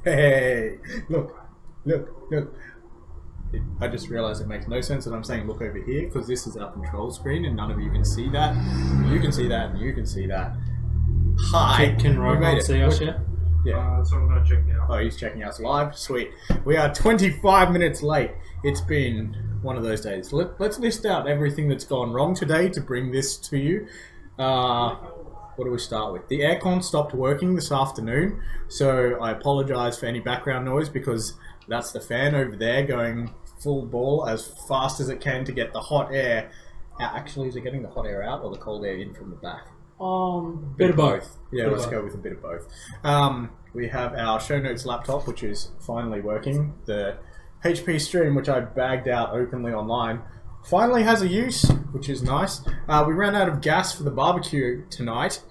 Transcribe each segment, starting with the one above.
Hey, look, look. I just realised it makes no sense that I'm saying look over here because this is our control screen and none of you can see that. You can see that and you can see that. Hi. Can Rohan see us yet? Yeah. So I'm going to check now. Oh, he's checking us live. Sweet. We are 25 minutes late. It's been one of those days. Let's list out everything that's gone wrong today to bring this to you. What do we start with? The aircon stopped working this afternoon, so I apologise for any background noise because that's the fan over there going full ball as fast as it can to get the hot air. Actually, is it getting the hot air out or the cold air in from the back? Bit of both. Yeah, let's go with a bit of both. We have our show notes laptop, which is finally working. The HP Stream, which I bagged out openly online, finally has a use, which is nice. We ran out of gas for the barbecue tonight,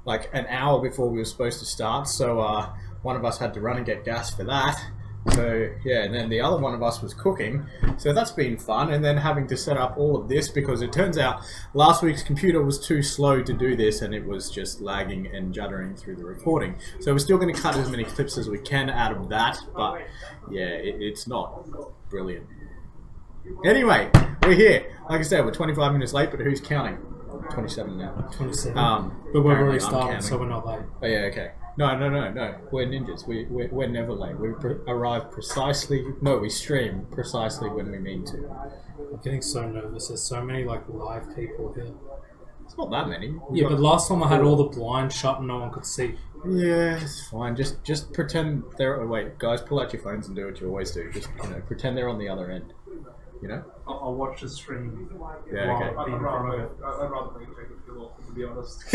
like an hour before we were supposed to start, so one of us had to run and get gas for that. So yeah, and then the other one of us was cooking, so that's been fun. And then having to set up all of this because it turns out last week's computer was too slow to do this and it was just lagging and juddering through the recording. So we're still going to cut as many clips as we can out of that, but yeah, it's not brilliant. Anyway, we're here. Like I said, we're 25 minutes late, but who's counting? 27 now. 27. But we've already started, so we're not late. Oh yeah, okay. No. We're ninjas. We're never late. We arrive precisely. No, we stream precisely when we mean to. I'm getting so nervous. There's so many like live people here. It's not that many. Yeah, but last time I had all the blinds shut and no one could see. Yeah, it's fine. Just pretend they're. Oh, wait, guys, pull out your phones and do what you always do. Just pretend they're on the other end. You know? I'll watch the stream. Yeah, okay. I'd rather make Jakeb feel awkward, to be honest.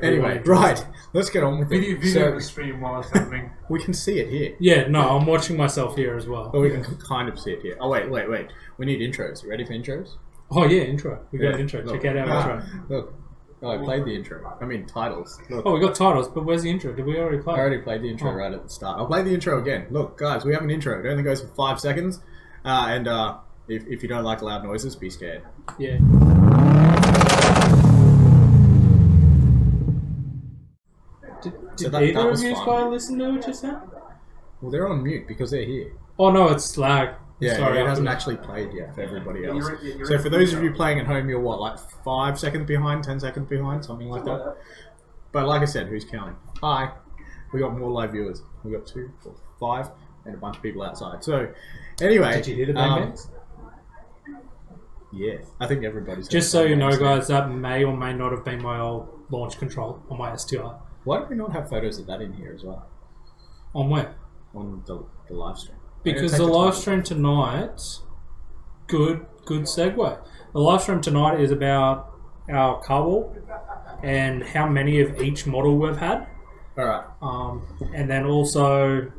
Anyway, right. Let's get on with it. Video the stream while it's happening. We can see it here. Yeah, no, I'm watching myself here as well. But we can kind of see it here. Oh, wait. We need intros. You ready for intros? Oh, yeah, intro. We got an intro. Check out our intro. Look. Oh, I played the intro. I mean, titles. Look. Oh, we got titles, but where's the intro? Did we already play? I already played the intro right at the start. I'll play the intro again. Look, guys, we have an intro. It only goes for 5 seconds. And if you don't like loud noises, be scared. Yeah. Did either of you guys listen to it just now? Well, they're on mute because they're here. Oh no, it's lag. Yeah, Sorry, it hasn't actually played yet for everybody else. So for those of you playing at home, you're what, like 5 seconds behind, 10 seconds behind, something like that? But like I said, who's counting? Hi. We got more live viewers. We got 2, 4, 5, and a bunch of people outside. So, anyway. Did you hear the bang bangs? Yeah, I think everybody's... Just so you know, guys, that may or may not have been my old launch control on my STI. Why do we not have photos of that in here as well? On where? On the live stream. Because the live stream tonight... Good segue. The live stream tonight is about our car wall and how many of each model we've had. Alright. And then also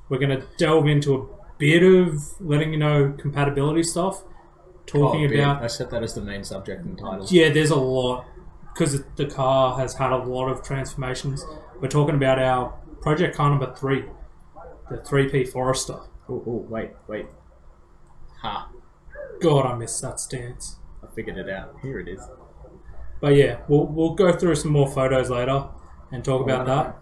we're going to delve into a bit of letting you know compatibility stuff. Talking about... I set that as the main subject and title. Yeah, there's a lot. Because the car has had a lot of transformations. We're talking about our project car number 3. The 3P Forester. Oh, wait. Ha. God, I missed that stance. I figured it out. Here it is. But yeah, we'll go through some more photos later and talk about that.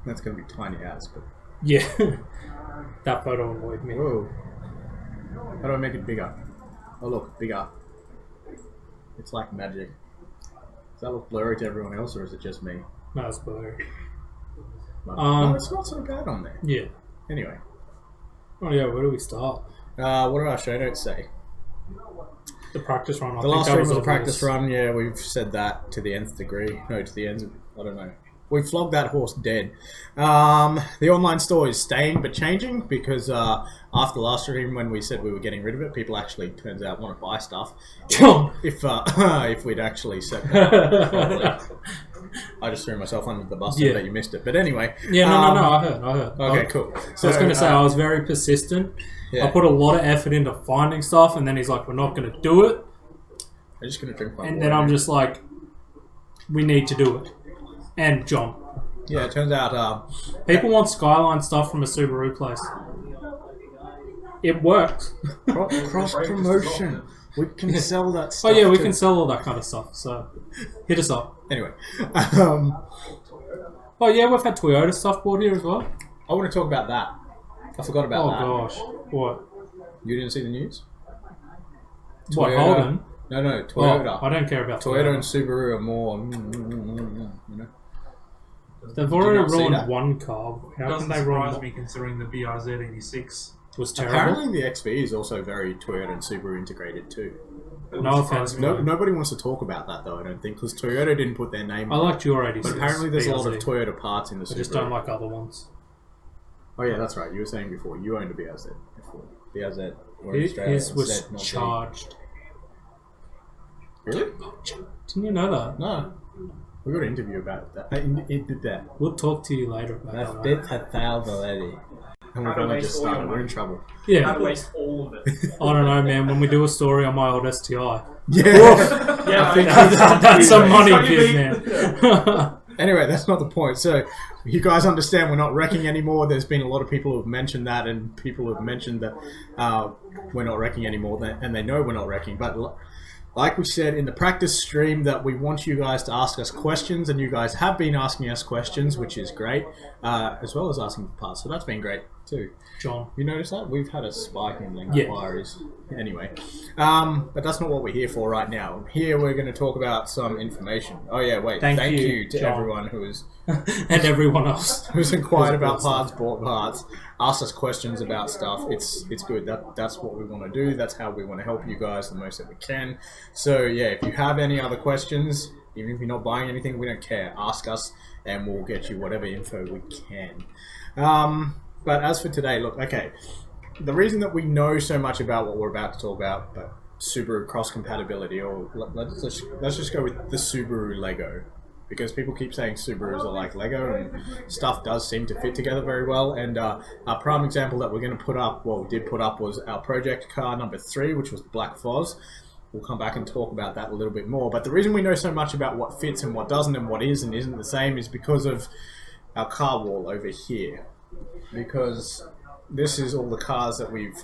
That's going to be tiny as, but... Yeah. That photo annoyed me. Whoa. How do I make it bigger? Oh look, bigger. It's like magic. Does that look blurry to everyone else or is it just me? No, it's blurry. No, it's not so bad on there. Yeah. Anyway. Oh yeah, where do we start? What do our show notes say? The practice run. The last stream was a practice run. Yeah, we've said that to the nth degree. No, to the ends of, I don't know. We flogged that horse dead. The online store is staying but changing because after last stream when we said we were getting rid of it, people actually, turns out, want to buy stuff. If we'd actually said that properly. I just threw myself under the bus and that you missed it. But anyway. Yeah, no, I heard. Okay, cool. So I was going to say, I was very persistent. Yeah. I put a lot of effort into finding stuff and then he's like, we're not going to do it. I'm just going to drink my water. And then I'm just like, we need to do it. And John. Yeah, it turns out... people want Skyline stuff from a Subaru place. It works. Cross-promotion. We can sell that stuff. Oh yeah, we can sell all that kind of stuff. So, hit us up. Anyway. Oh yeah, we've had Toyota stuff bought here as well. I want to talk about that. I forgot about that. Oh gosh, what? You didn't see the news? What, Holden? No, Toyota. Oh, I don't care about Toyota and Subaru are more, you know. They've already not see ruined that? one car. How Doesn't can they ruin surprise more? me considering the BRZ86 Was terrible. Apparently the XV is also very Toyota and Subaru integrated too. No offense. Nobody wants to talk about that though, I don't think, because Toyota didn't put their name I on it. liked your 86. But apparently there's a lot of BRZ. Toyota parts in the Subaru. I just don't like other ones. Oh yeah, that's right. You were saying before, you owned a BRZ before. BRZ, or in Australia, His was Z, not Z. charged. Really? Didn't you know that? No. We got an interview about that. It did that. We'll talk to you later about that. Right? Bit had failed already. And we've How to only waste just all your started. We're in money. trouble. How Yeah. to waste all of it. I don't know, man. When we do a story on my old STI, Yeah. Yeah, I think that's some money It's pit, gonna man. Anyway, that's not the point. So, you guys understand we're not wrecking anymore. There's been a lot of people who have mentioned that, and people who have mentioned that we're not wrecking anymore, and they know we're not wrecking. But like we said in the practice stream, that we want you guys to ask us questions, and you guys have been asking us questions, which is great, as well as asking for parts. So that's been great too. John. You notice that? We've had a spike in Yeah. inquiries. Anyway. But that's not what we're here for right now. Here we're going to talk about some information. Oh yeah, wait. Thank Thank you, you to John. everyone who's And everyone else. inquired Who's about bought parts, bought parts, asked us questions about stuff. It's good. That's what we want to do. That's how we want to help you guys the most that we can. So yeah, if you have any other questions, even if you're not buying anything, we don't care. Ask us and we'll get you whatever info we can. But as for today, look, okay. The reason that we know so much about what we're about to talk about, but Subaru Cross-Compatibility, or let's just go with the Subaru Lego. Because people keep saying Subarus are like Lego, and stuff does seem to fit together very well. And our prime example that we're going to put up, well, we did put up, was our project car number 3, which was Black Foz. We'll come back and talk about that a little bit more. But the reason we know so much about what fits and what doesn't and what is and isn't the same is because of our car wall over here. Because this is all the cars that we've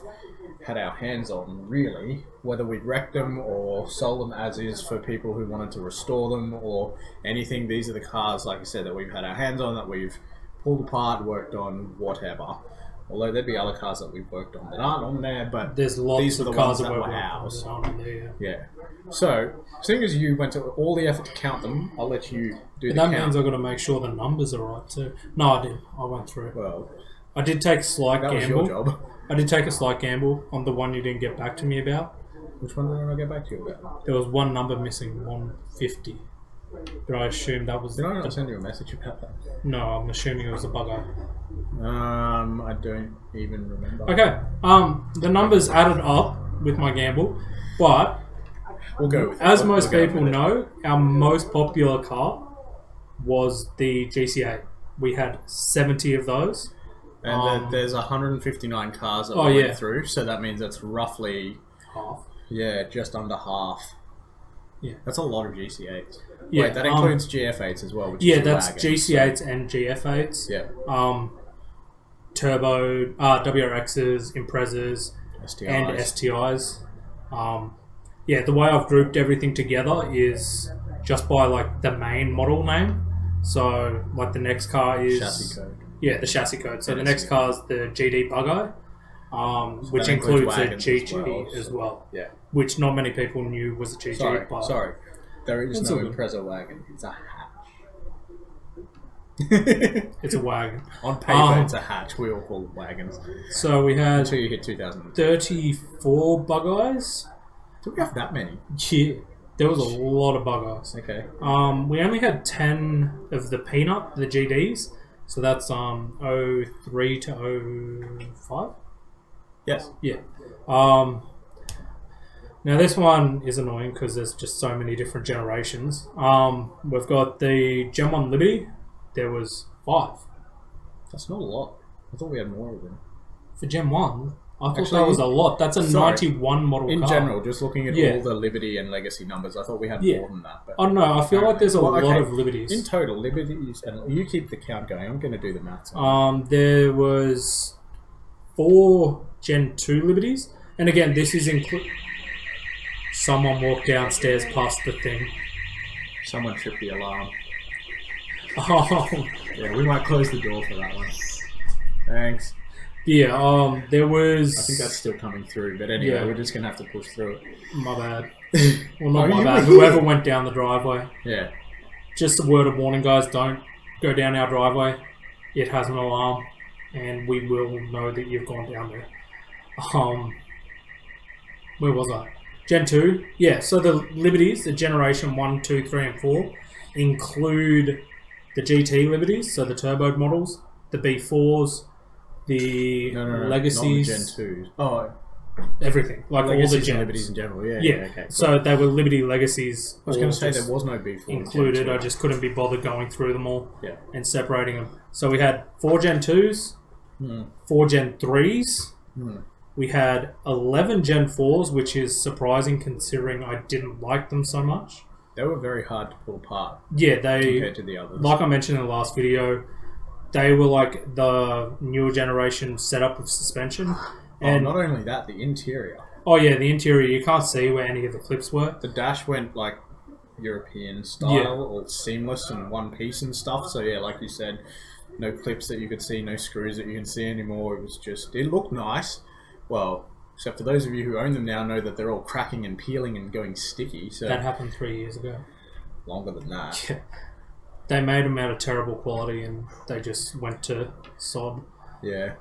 had our hands on, really, whether we'd wrecked them or sold them as is for people who wanted to restore them or anything. These are the cars, like I said, that we've had our hands on, that we've pulled apart, worked on, whatever. Although there'd be other cars that we've worked on that aren't on there, but There's lots these are of the cars ones that that were were ours. on there. Yeah. So, seeing as you went to all the effort to count them, I'll let you do And the that count. means I've got to make sure the numbers are right too. No, I didn't. I went through. Well, I did take a slight that was gamble. your job. I did take a slight gamble on the one you didn't get back to me about. Which one did I get back to you about? There was one number missing, 150. But I assumed that was... Did I not send you a message about that? No, I'm assuming it was a bugger. I don't even remember. Okay, the numbers added up with my gamble, but We'll go with it. as We'll most go people with it. know, our most popular car was the GCA. We had 70 of those. And then there's 159 cars that Oh, we yeah. went through, so that means that's roughly, Half. just under half. Yeah. That's a lot of GC8s. Yeah, Wait, that includes GF8s as well, which Yeah, is your that's wagon, GC8s and GF8s. So, yeah. Turbo, WRXs, Imprezas, STIs. and STIs. Yeah, the way I've grouped everything together is just by like the main model name. So, like the next car is Chassis code. Yeah, the chassis code. So Yeah, the next yeah. car is the GD Bugeye, which that includes includes the wagons GG as well, as so- well, Yeah. which not many people knew was a GG. but Sorry. There is It's no all good. Impreza wagon. It's a hatch. it's a wagon. On paper, it's a hatch. We all call it wagons. So we had Until you hit 2000. 34 Bugeyes. Do we have that many? Yeah, there was a lot of Bugeyes. Okay. We only had 10 of the Peanut, the GDs. So that's 03 to 05. Yes. Yeah. Now this one is annoying because there's just so many different generations. We've got the Gen 1 Liberty. There was 5. That's not a lot. I thought we had more of them. For Gen 1, I thought Actually, that was a lot. That's a sorry. 91 model In car. general, just looking at Yeah. all the Liberty and Legacy numbers, I thought we had Yeah. more than that. But I don't know. I feel like there's a Well, lot okay. of Liberties. in total, Liberties, and you keep the count going. I'm going to do the maths. on There was 4 Gen 2 Liberties. And again, this is Someone walked downstairs past the thing. Someone tripped the alarm. Oh, Yeah, we might close the door for that one. Thanks. yeah. There was. I think that's still coming through, but anyway, Yeah. we're just gonna have to push through it. My bad. Well, not Oh, my you bad. were here. Whoever went down the driveway. Yeah. Just a word of warning, guys. Don't go down our driveway. It has an alarm, and we will know that you've gone down there. Where was I? Gen 2. Yeah, so the Liberties, the Generation 1, 2, 3, and 4, include the GT Liberties, so the turbo models, the B4s, the No, Legacies, not the Gen 2s. Oh, everything. Like all the Legacies and gens. Liberties in general. Yeah, Yeah, okay. Cool. so they were Liberty Legacies. I was going to say just there was no B4 included. Gen 2. I just couldn't be bothered going through them all Yeah. and separating them. So we had 4 Gen 2s, 4 Gen 3s. We had 11 Gen 4s, which is surprising considering I didn't like them so much. They were very hard to pull apart Yeah, they, compared to the others. like I mentioned in the last video, they were like the newer generation setup of suspension. And not only that, the interior. oh yeah, the interior, you can't see where any of the clips were. The dash went like European style, Yeah. all seamless and one piece and stuff. So yeah, like you said, no clips that you could see, no screws that you can see anymore. It was just, it looked nice. Well, except for those of you who own them now know that they're all cracking and peeling and going sticky. So That happened 3 years ago. longer than that. Yeah. They made them out of terrible quality and they just went to sod. Yeah.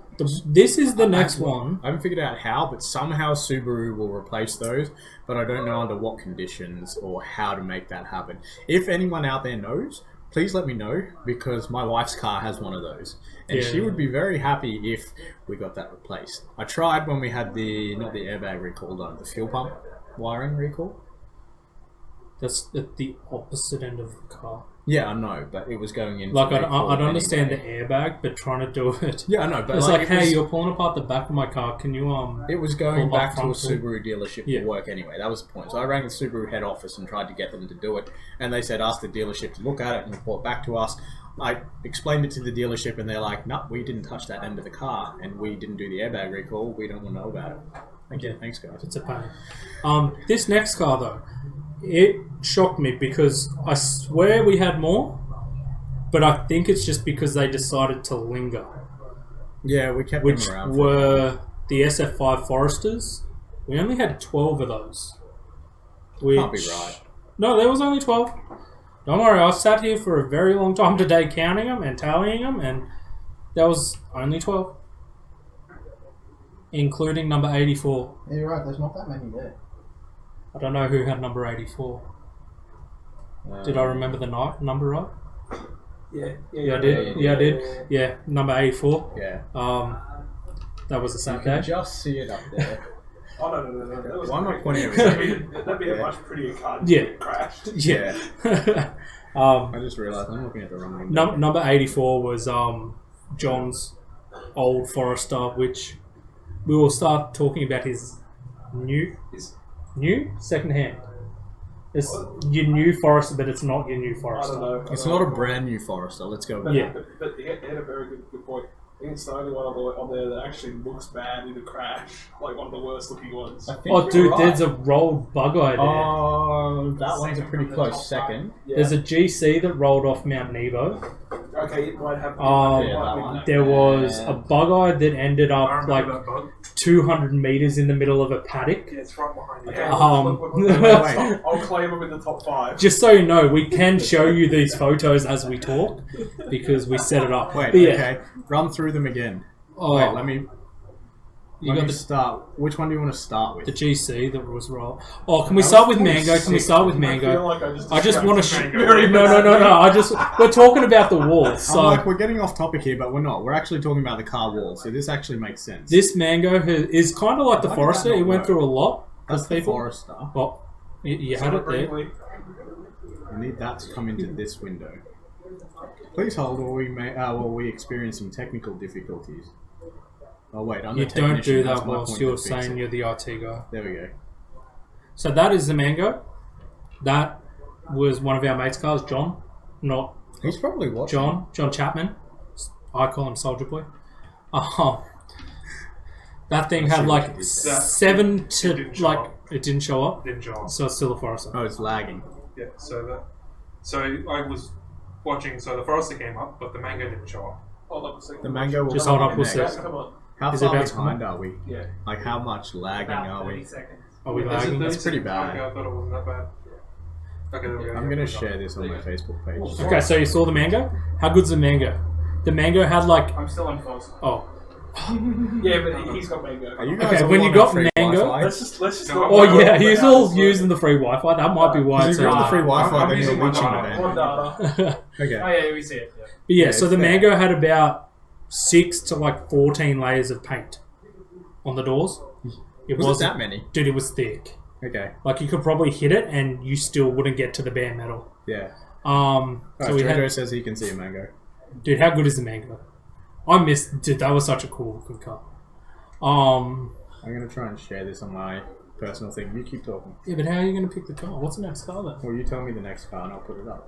This is the next one. I haven't figured out how, but somehow Subaru will replace those, but I don't know under what conditions or how to make that happen. If anyone out there knows, please let me know, because my wife's car has one of those. And Yeah. she would be very happy if we got that replaced. I tried when we had the, not the airbag recall, though, the fuel pump wiring recall. That's at the opposite end of the car. Yeah, I know, but it was going in. Like, for recall I'd understand anyway. the airbag, but trying to do it... Yeah, I know, but It's like, like, it hey, was- you're pulling apart the back of my car. Can you, It was going pull back up to a front wheel? Subaru dealership Yeah. for work anyway. That was the point. So I rang the Subaru head office and tried to get them to do it. And they said, ask the dealership to look at it and report back to us. I explained it to the dealership and they're like, no, we didn't touch that end of the car and we didn't do the airbag recall. We don't want to know about it. Okay, thanks guys. It's a pain. This next car, though, it shocked me because I swear we had more, but I think it's just because they decided to linger. Yeah, we kept Which them around. For a while. were the SF5 Foresters. We only had 12 of those. Can't be right. No, there was only 12. Don't worry, I sat here for a very long time today counting them and tallying them, and there was only 12. Including number 84. Yeah, you're right, there's not that many there. I don't know who had number 84. Did I remember the number right? Yeah, I did. Yeah, I did. Yeah, number 84. Yeah. That was the same You can day. just see it up there. Oh, no. Why am I pointing at That'd be a much prettier car. Yeah. It crashed. Yeah. I just realised I'm looking at the wrong window. Number 84 was John's old Forester, which we will start talking about his new second hand. It's your new Forester, but it's not your new I don't Forester. know. It's not a brand new Forester. Let's go. Yeah. But he had a very good point. I think it's the only one on there that actually looks bad in a crash. Like one of the worst looking ones. I think Oh, you're dude, right. there's a rolled bug-eye there. Oh, that one's a pretty close second. Yeah. There's a GC that rolled off Mount Nebo. Okay, it might have. Yeah, that one. There was a bug-eye that ended I up remember like that bug. 200 meters in the middle of a paddock. Yeah, it's right behind you. Wait. I'll claim them in the top 5. Just so you know, we can show you these photos as we talk because we set it up. Wait, But yeah, okay. Run through them again. oh, Wait, let me got the- start. Which one do you want to start with? the GC that was rolled. Oh, can we start with Mango? Can we start with I feel Mango? like I just want to. distracted No, Mango. no. We're talking about the walls. So I'm like, we're getting off topic here, but we're not. We're actually talking about the car wall, so this actually makes sense. this Mango is kind of like the Why did that Forester. not It went work? through a lot. That's of the people. Forester. Well, you had it there. Briefly, I need that to come into this window. Please hold, or we experience some technical difficulties. Oh wait, I'm You the don't technician. do That's that my whilst point you're to fix saying it. you're the IT guy. There we go. So that is the Mango. That was one of our mates' cars, John. Not He's probably watching. John Chapman. I call him Soldier Boy. That thing I see had what like you did there. 7 to It didn't show like up. it didn't show up. Didn't show up. So it's still a Forester. Oh, it's lagging. Yeah, so I was watching, so the Forester came up, but the Mango didn't show up. Hold up a second. The Mango will Just come hold up, in we'll next. see. Come on. How Is it far about to come behind are we? Yeah. Like, how much lagging are About 30 we? seconds. Are we Is it lagging? That's pretty Okay, bad. I thought it wasn't that bad. Okay, there we go. I'm going to share this on my Facebook page. Okay, so you saw the Mango? How good's the Mango? The Mango had like... I'm still on false. Oh. Yeah, but he's got Mango. Are you guys Okay, all when you on got free Mango- Wi-Fi? Let's just No, go. Oh yeah, he's all using the free Wi-Fi. That might be why Because it's if you're on the free Wi-Fi, I'm then you're using my reaching the data. One band. data. Okay. Oh yeah, we see it. Yeah. But yeah, Yeah, so it's the fair. Mango had about 6 to like 14 layers of paint on the doors. It Was wasn't that many? Dude, it was thick. Okay. Like you could probably hit it and you still wouldn't get to the bare metal. Yeah. So Alright, we Jojo had, says he can see a Mango. dude, how good is the Mango? I missed, dude, that was such a cool looking car. I'm going to try and share this on my personal thing. You keep talking. Yeah, but how are you going to pick the car? What's the next car then? Well, you tell me the next car and I'll put it up.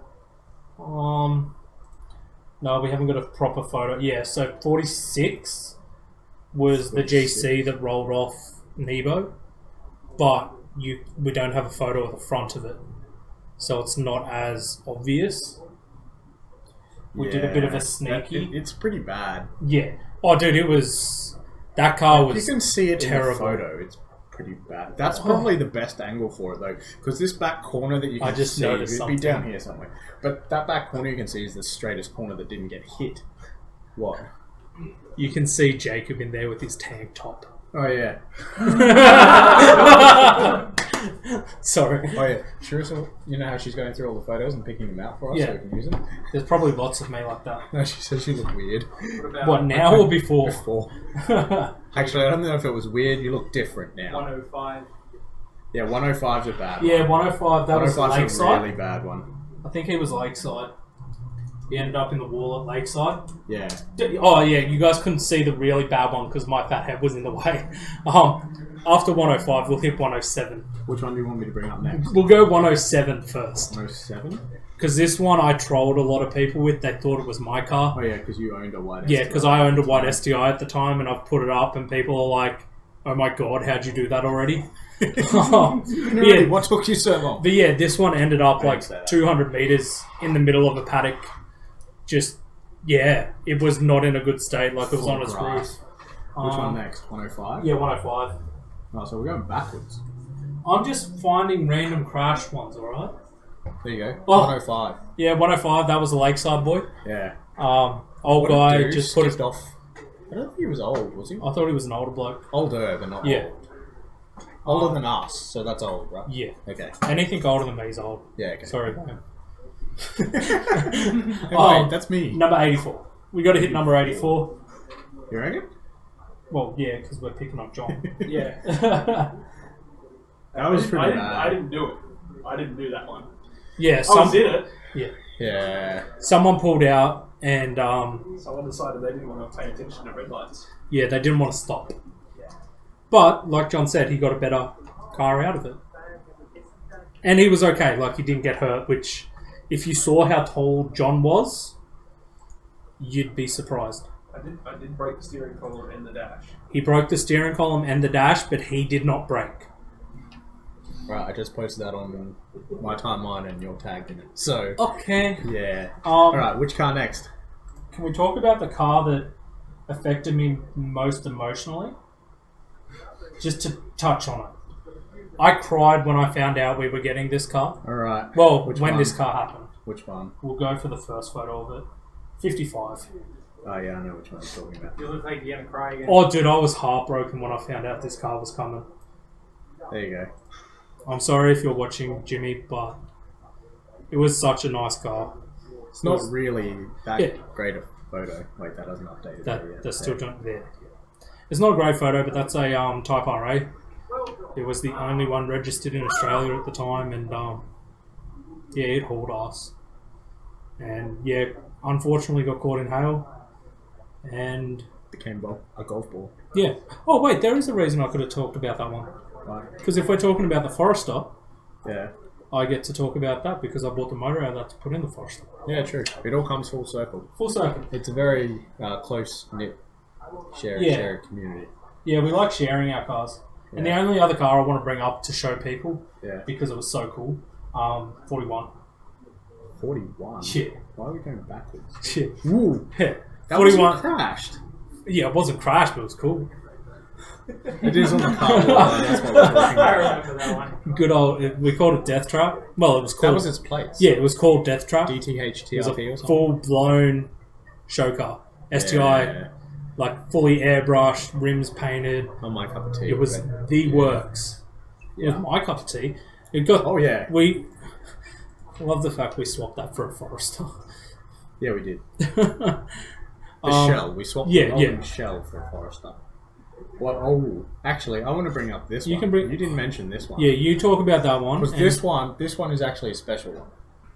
No, we haven't got a proper photo. Yeah, so 46 was the 46. GC that rolled off Nebo, but we don't have a photo of the front of it, so it's not as obvious. We did a bit of a sneaky. It's pretty bad. Yeah. Oh, dude, it was... That car You was... can see it terrible. in the photo. It's pretty bad. That's probably the best angle for it, though, because this back corner that you can I just see, noticed it'd something. be down here somewhere. But that back corner you can see is the straightest corner that didn't get hit. What? You can see Jakeb in there with his tank top. Oh, yeah. Sorry. Oh, yeah. Sure, so you know how she's going through all the photos and picking them out for us so Yeah. we can use them? There's probably lots of me like that. No, she said she looked weird. What about What, now or before? Before. Actually, I don't know if it was weird. You look different now. 105? Yeah, 105's a bad one. Yeah, 105, that was 105's a Lakeside. really bad one. I think he was Lakeside. He ended up in the wall at Lakeside. Yeah. Oh yeah, you guys couldn't see the really bad one because my fat head was in the way. After 105, we'll hit 107. Which one do you want me to bring up next? We'll go 107 first. 107? Because this one I trolled a lot of people with. They thought it was my car. Oh, yeah, because you owned a white Yeah, STI. because I owned a white STI at the time and I've put it up and people are like, oh my god, how'd you do that already? Really? Yeah. What took you so long? But yeah, this one ended up I like didn't say that. 200 meters in the middle of a paddock. Just, yeah, it was not in a good state. Like it was Full on its roof. grass. Which one next? 105? Yeah, 105. Oh, so we're going backwards. I'm just finding random crash ones, alright? There you go. Oh. 105. Yeah, 105, that was a Lakeside boy. Yeah. Old What a guy dude, just put skipped it off. I don't think he was old, was he? I thought he was an older bloke. Older, but not Yeah. old. Older than us, so that's old, right? Yeah. Okay. Anything older than me is old. Yeah, okay. Sorry, man. Hey, wait, that's me. Number 84. We got to hit number 84. You reckon? Well, yeah, because we're picking up John. Yeah. That was pretty bad. I didn't do it. I didn't do that one. Yeah, I was in it. yeah. Yeah. Someone pulled out and Someone decided they didn't want to pay attention to red lights. yeah, they didn't want to stop. But like John said, he got a better car out of it. And he was okay, like he didn't get hurt, which if you saw how tall John was, you'd be surprised. I did break the steering column and the dash. He broke the steering column and the dash, but he did not brake. Right, I just posted that on my timeline and you're tagged in it. So, Okay. yeah. Um, Alright, which car next? Can we talk about the car that affected me most emotionally? Just to touch on it. I cried when I found out we were getting this car. Alright. Well, Which when one? this car happened. Which one? We'll go for the first photo of it. 55. Oh, yeah, I know which one you're talking about. You look like you're gonna cry again. Oh, dude, I was heartbroken when I found out this car was coming. There you go. I'm sorry if you're watching, Jimmy, but it was such a nice car. It's not really that Yeah. great a photo. Wait, that hasn't updated That yet. that's still there. It's not a great photo, but that's a Type RA. It was the only one registered in Australia at the time, and yeah, it hauled ass. And yeah, unfortunately got caught in hail. And Became a golf ball. yeah. Oh wait, there is a reason I could have talked about that one. Right. Because if we're talking about the Forester, Yeah. I get to talk about that because I bought the motor out of that to put in the Forester. Yeah, true. It all comes full circle. Full circle. It's a very close-knit share community. Yeah, we like sharing our cars. And the Yeah. only other car I want to bring up to show people, Yeah. because it was so cool, 41. 41. Shit. Why are we going backwards? Shit. Ooh. Yeah. That 41. wasn't crashed. Yeah, it wasn't crashed, but it was cool. It is on the car. That's what we're talking I about. remember that one. Good old. We called it Death Trap. Well, it was That called. was its plates. Yeah, it was called Death Trap. DTH It was TRP or a something. full blown show car. STI, Yeah. like fully airbrushed, rims painted. Not my cup of tea. It was but- the works. It Yeah. was my cup of tea. It got. Oh, yeah. We love the fact we swapped that for a Forester. Yeah, we did. The shell. We swapped yeah, the rolling yeah. shell for a Forester. What? Oh, actually, I want to bring up this You one. can bring- You didn't mention this one. Yeah, you talk about that one. Because and- this one is actually a special one.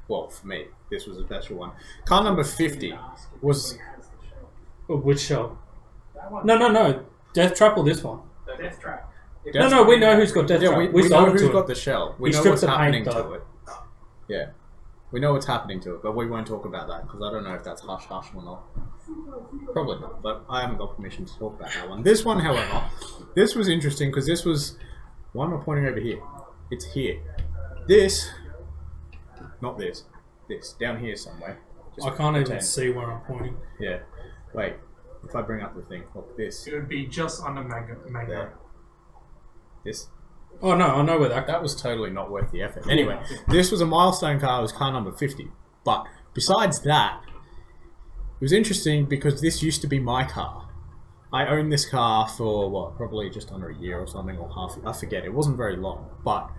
Well, for me, this was a special one. Car number 50 was... Which show? No. Death Trap or this one? The Death Trap. No, we know who's got Death Yeah, Trap. we We know sold it who's to got him. the shell. We We know stripped what's the happening paint, to though. it. Yeah. We know what's happening to it, but we won't talk about that because I don't know if that's hush-hush or not. Probably not, but I haven't got permission to talk about that one. This one, however, this was interesting because this was... Why am I pointing over here? It's here. This... Not this. This. Down here somewhere. Just I can't even pretend. see where I'm pointing. Yeah. Wait. If I bring up the thing, look, this. It would be just under Mango. There. This. Oh no, I know where that. That was totally not worth the effort. Anyway, this was a milestone car. It was car number 50. But besides that, it was interesting because this used to be my car. I owned this car for, what, probably just under a year or something, or half. I forget. It wasn't very long. But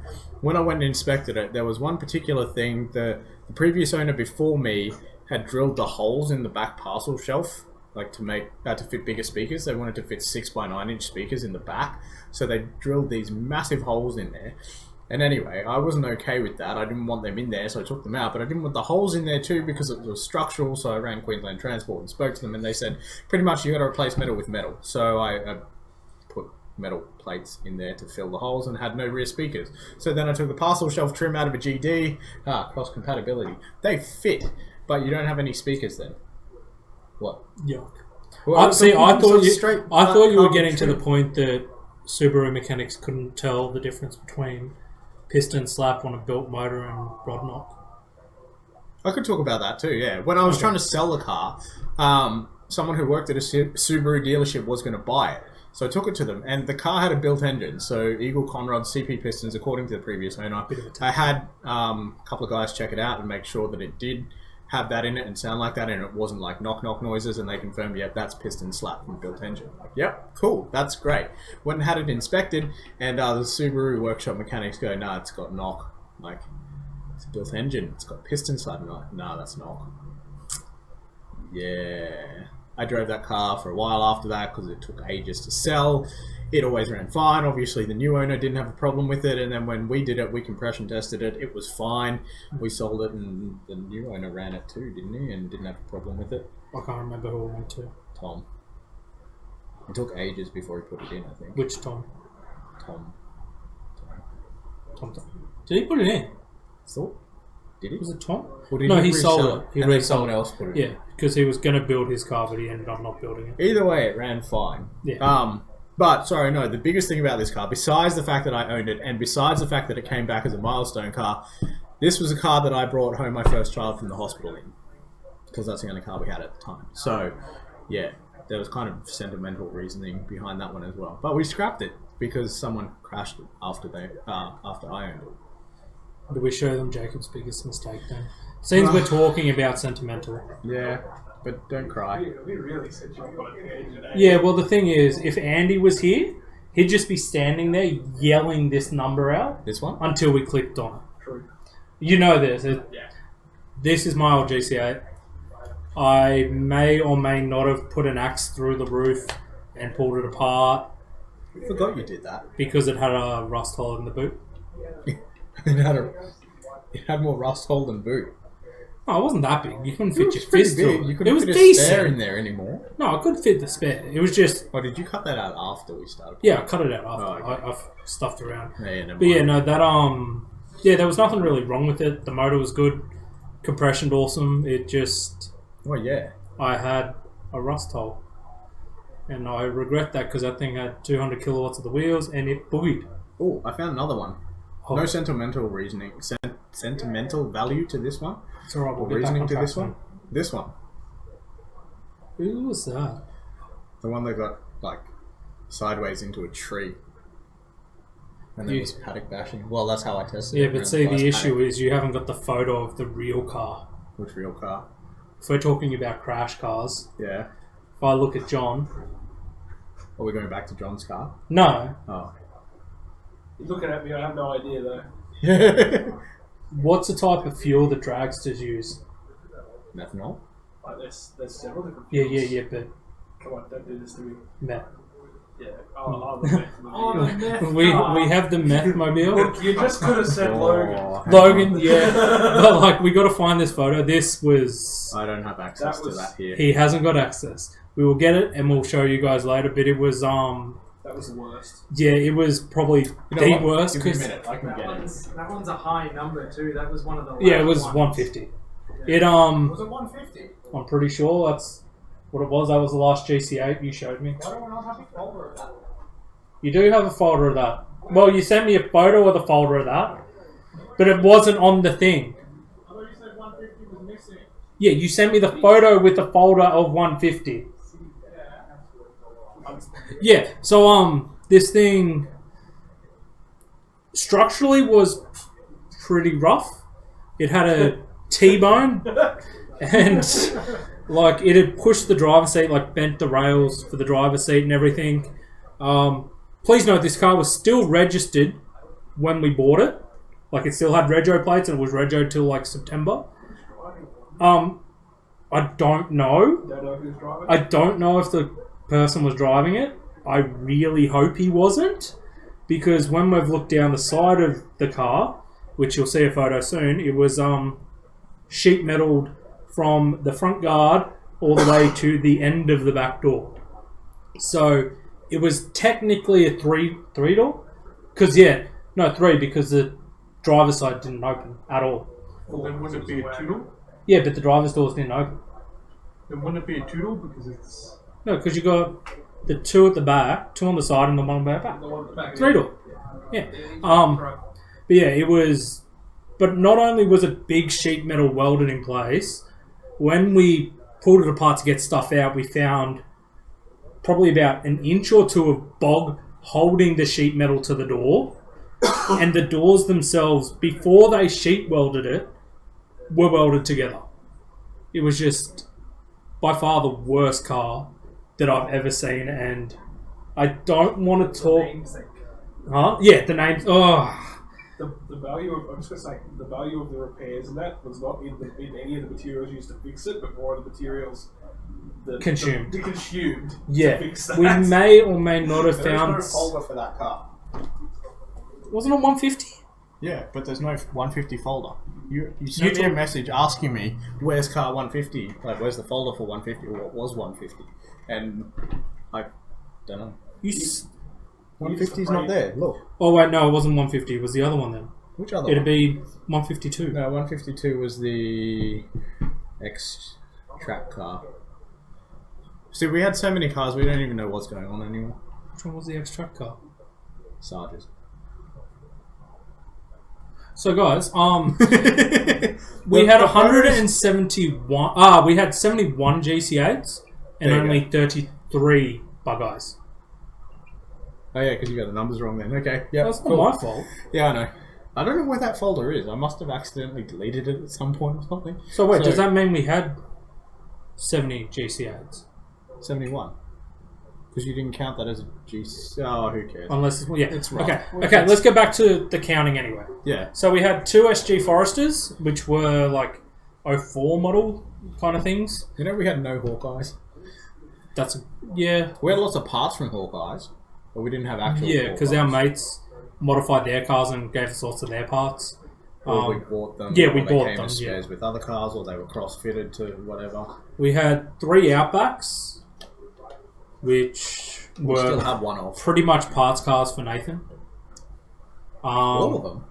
when I went and inspected it, there was one particular thing. The previous owner before me had drilled the holes in the back parcel shelf, like to fit bigger speakers. They wanted to fit 6x9 inch speakers in the back, so they drilled these massive holes in there. And anyway, I wasn't okay with that. I didn't want them in there, so I took them out. But I didn't want the holes in there too because it was structural. So I ran Queensland Transport and spoke to them, and they said pretty much you got to replace metal with metal. So I put metal plates in there to fill the holes and had no rear speakers. So then I took the parcel shelf trim out of a GD. Cross-Compatibility. They fit, but you don't have any speakers then. What? Yuck. Well, I thought you were carbon getting to the trim. point that Subaru mechanics couldn't tell the difference between piston slap on a built motor and rod knock. I could talk about that too, yeah. When I was trying to sell the car, someone who worked at a Subaru dealership was going to buy it. So I took it to them, and the car had a built engine. So Eagle Conrod CP pistons, according to the previous owner. I had a couple of guys check it out and make sure that it did have that in it and sound like that, and it wasn't like knock noises, and they confirmed, yep, that's piston slap from built engine. Like, yep, cool, that's great. Went and had it inspected, and the Subaru workshop mechanics go, nah, it's got knock. Like, it's a built engine, it's got piston slap. Nah, that's knock. Yeah. I drove that car for a while after that because it took ages to sell. It always ran fine. Obviously, the new owner didn't have a problem with it, and then when we did it, we compression tested it. It was fine. We sold it, and the new owner ran it too, didn't he? And didn't have a problem with it. I can't remember who I went to. Tom. It took ages before he put it in, I think. Which Tom? Tom. Tom. Did he put it in? Thought? Did he? Was it Tom? Or did No, he resell sold it. He and then resold someone it. else put it in? Yeah, because he was going to build his car, but he ended up not building it. Either way, it ran fine. Yeah. But, sorry, no, the biggest thing about this car, besides the fact that I owned it, and besides the fact that it came back as a milestone car, this was a car that I brought home my first child from the hospital in. Because that's the only car we had at the time. So, yeah, there was kind of sentimental reasoning behind that one as well. But we scrapped it because someone crashed it after I owned it. Did we show them Jakeb's biggest mistake then? Seems we're talking about sentimental. Yeah, but don't cry. We really said you got an engine. Yeah, well, the thing is, if Andy was here, he'd just be standing there yelling this number out This one? until we clicked on it. True. You know this. Yeah. This is my old GC8. I may or may not have put an axe through the roof and pulled it apart I forgot you did that. because it had a rust hole in the boot. It had more rust hole than boot. No, it wasn't that big. You couldn't It fit was your pretty fist big. through You it. couldn't It was fit a spare decent. in there anymore. No, I could fit the spare. It was just... Or did you cut that out after we started? Yeah, I cut it out after. Oh, okay. I've stuffed around. Yeah, never But yeah, mind. no, that yeah, there was nothing really wrong with it. The motor was good, compressioned awesome. It just, Oh yeah. I had a rust hole, and I regret that because that thing had 200 kilowatts of the wheels and it boogied. Oh, I found another one. Oh. No sentimental reasoning. sentimental value to this one. It's alright, Or we'll get back reasoning on to track this one. This one. Who was that? The one that got, like, sideways into a tree. And then You- was paddock bashing. Well, that's how I tested Yeah, it. but see, the issue is you haven't got the photo of the real car. Which real car? If we're talking about crash cars, Yeah. if I look at John... Are we going back to John's car? No. Oh. You're looking at me, I have no idea though. What's the type of fuel that dragsters use? Methanol? Like, there's several different Yeah, fuels. yeah, but... Come on, don't do this to me. Meth. Yeah. Oh, the meth. Oh, the meth We car. have the meth mobile. Look, you just could have said Logan. Oh, Logan, yeah. But, like, we got to find this photo. This was... I don't have access That to was- that here. He hasn't got access. We will get it and we'll show you guys later, but it was, That was the worst. yeah, it was probably You know the what? worst, Give me a because... minute, I can get it. That one's a high number too. That was one of the Yeah, it last was ones. 150. Yeah. It, Was it 150? I'm pretty sure that's what it was. That was the last GC8 you showed me. Why do I not have a folder of that? You do have a folder of that. Well, you sent me a photo of the folder of that, but it wasn't on the thing. I thought you said 150 was missing. Yeah, you sent me the photo with the folder of 150. Yeah, so this thing structurally was pretty rough. It had a T-bone, and like it had pushed the driver's seat, like bent the rails for the driver's seat and everything. Please note this car was still registered when we bought it. Like it still had rego plates and it was rego till like September. I don't know. Don't know who's driving. I don't know if the person was driving it. I really hope he wasn't, because when we've looked down the side of the car, which you'll see a photo soon, it was sheet metaled from the front guard all the way to the end of the back door. So it was technically a three door, because three, because the driver's side didn't open at all. Well, then wouldn't it be a two-door? Yeah, but the driver's doors didn't open. Then wouldn't it be a two-door because it's... No, because you got the two at the back, two on the side, and the one back. The one at the back. Three door. Yeah. But yeah, it was. But not only was it big sheet metal welded in place, when we pulled it apart to get stuff out, we found probably about an inch or two of bog holding the sheet metal to the door, and the doors themselves, before they sheet welded it, were welded together. It was just by far the worst car that I've ever seen, and I don't want to talk. Huh? Yeah, the names. Oh, The value of, I'm just gonna say, the value of the repairs and that was not in any of the materials used to fix it, but more of the materials that Consumed. consumed yeah. to fix that. We may or may not have There's found. no folder for that car. Wasn't it 150? Yeah, but there's no 150 folder. You sent me a message asking me, where's car 150? Like, where's the folder for 150? Or what was 150? And I don't know. You 150's not there. Look. Oh wait, no, it wasn't 150. It was the other one then. Which other It'd one? be 152. No, 152 was the X-Track car. See, we had so many cars, we don't even know what's going on anymore. Which one was the X-Track car? Sarges. So guys, we had 171. We had 71 GC8s and There you only 33 bug eyes. Oh yeah, because you got the numbers wrong then. Okay, yeah, That's not my fault. Yeah, I know. I don't know where that folder is. I must have accidentally deleted it at some point or something. So wait, does that mean we had 70 GC8s? 71. Because you didn't count that as a GC. Oh, who cares? Unless, yeah. It's right. Okay, let's get back to the counting anyway. Yeah. So we had two SG Foresters, which were like 04 model kind of things. You know, we had no Hawkeyes. Yeah. We had lots of parts from Hawkeyes, but we didn't have actual Yeah, because our Hawkeyes. mates modified their cars and gave us lots of their parts. Or we bought them. yeah, or we they bought came them, as yeah. spares with other cars, or they were cross-fitted to whatever. We had 3 Outbacks, which We still were have one off. pretty much parts cars for Nathan. All of them.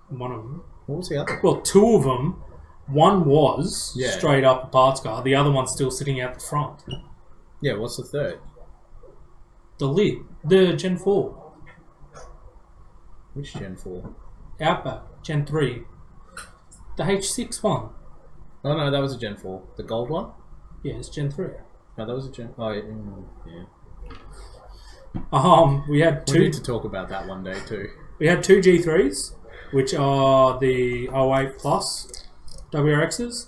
One of them. What was the other? Well, 2 of them. One was Yeah. straight up a parts car. The other one's still sitting out the front. Yeah, what's the third? The lid. The Gen 4. Which Gen 4? Outback Gen 3. The H6 one. Oh no, that was a Gen 4. The gold one? Yeah, it's Gen 3. No, that was a Gen... Oh, yeah. We had We two. need to talk about that one day too. We had two G3s, which are the 08 Plus WRXs,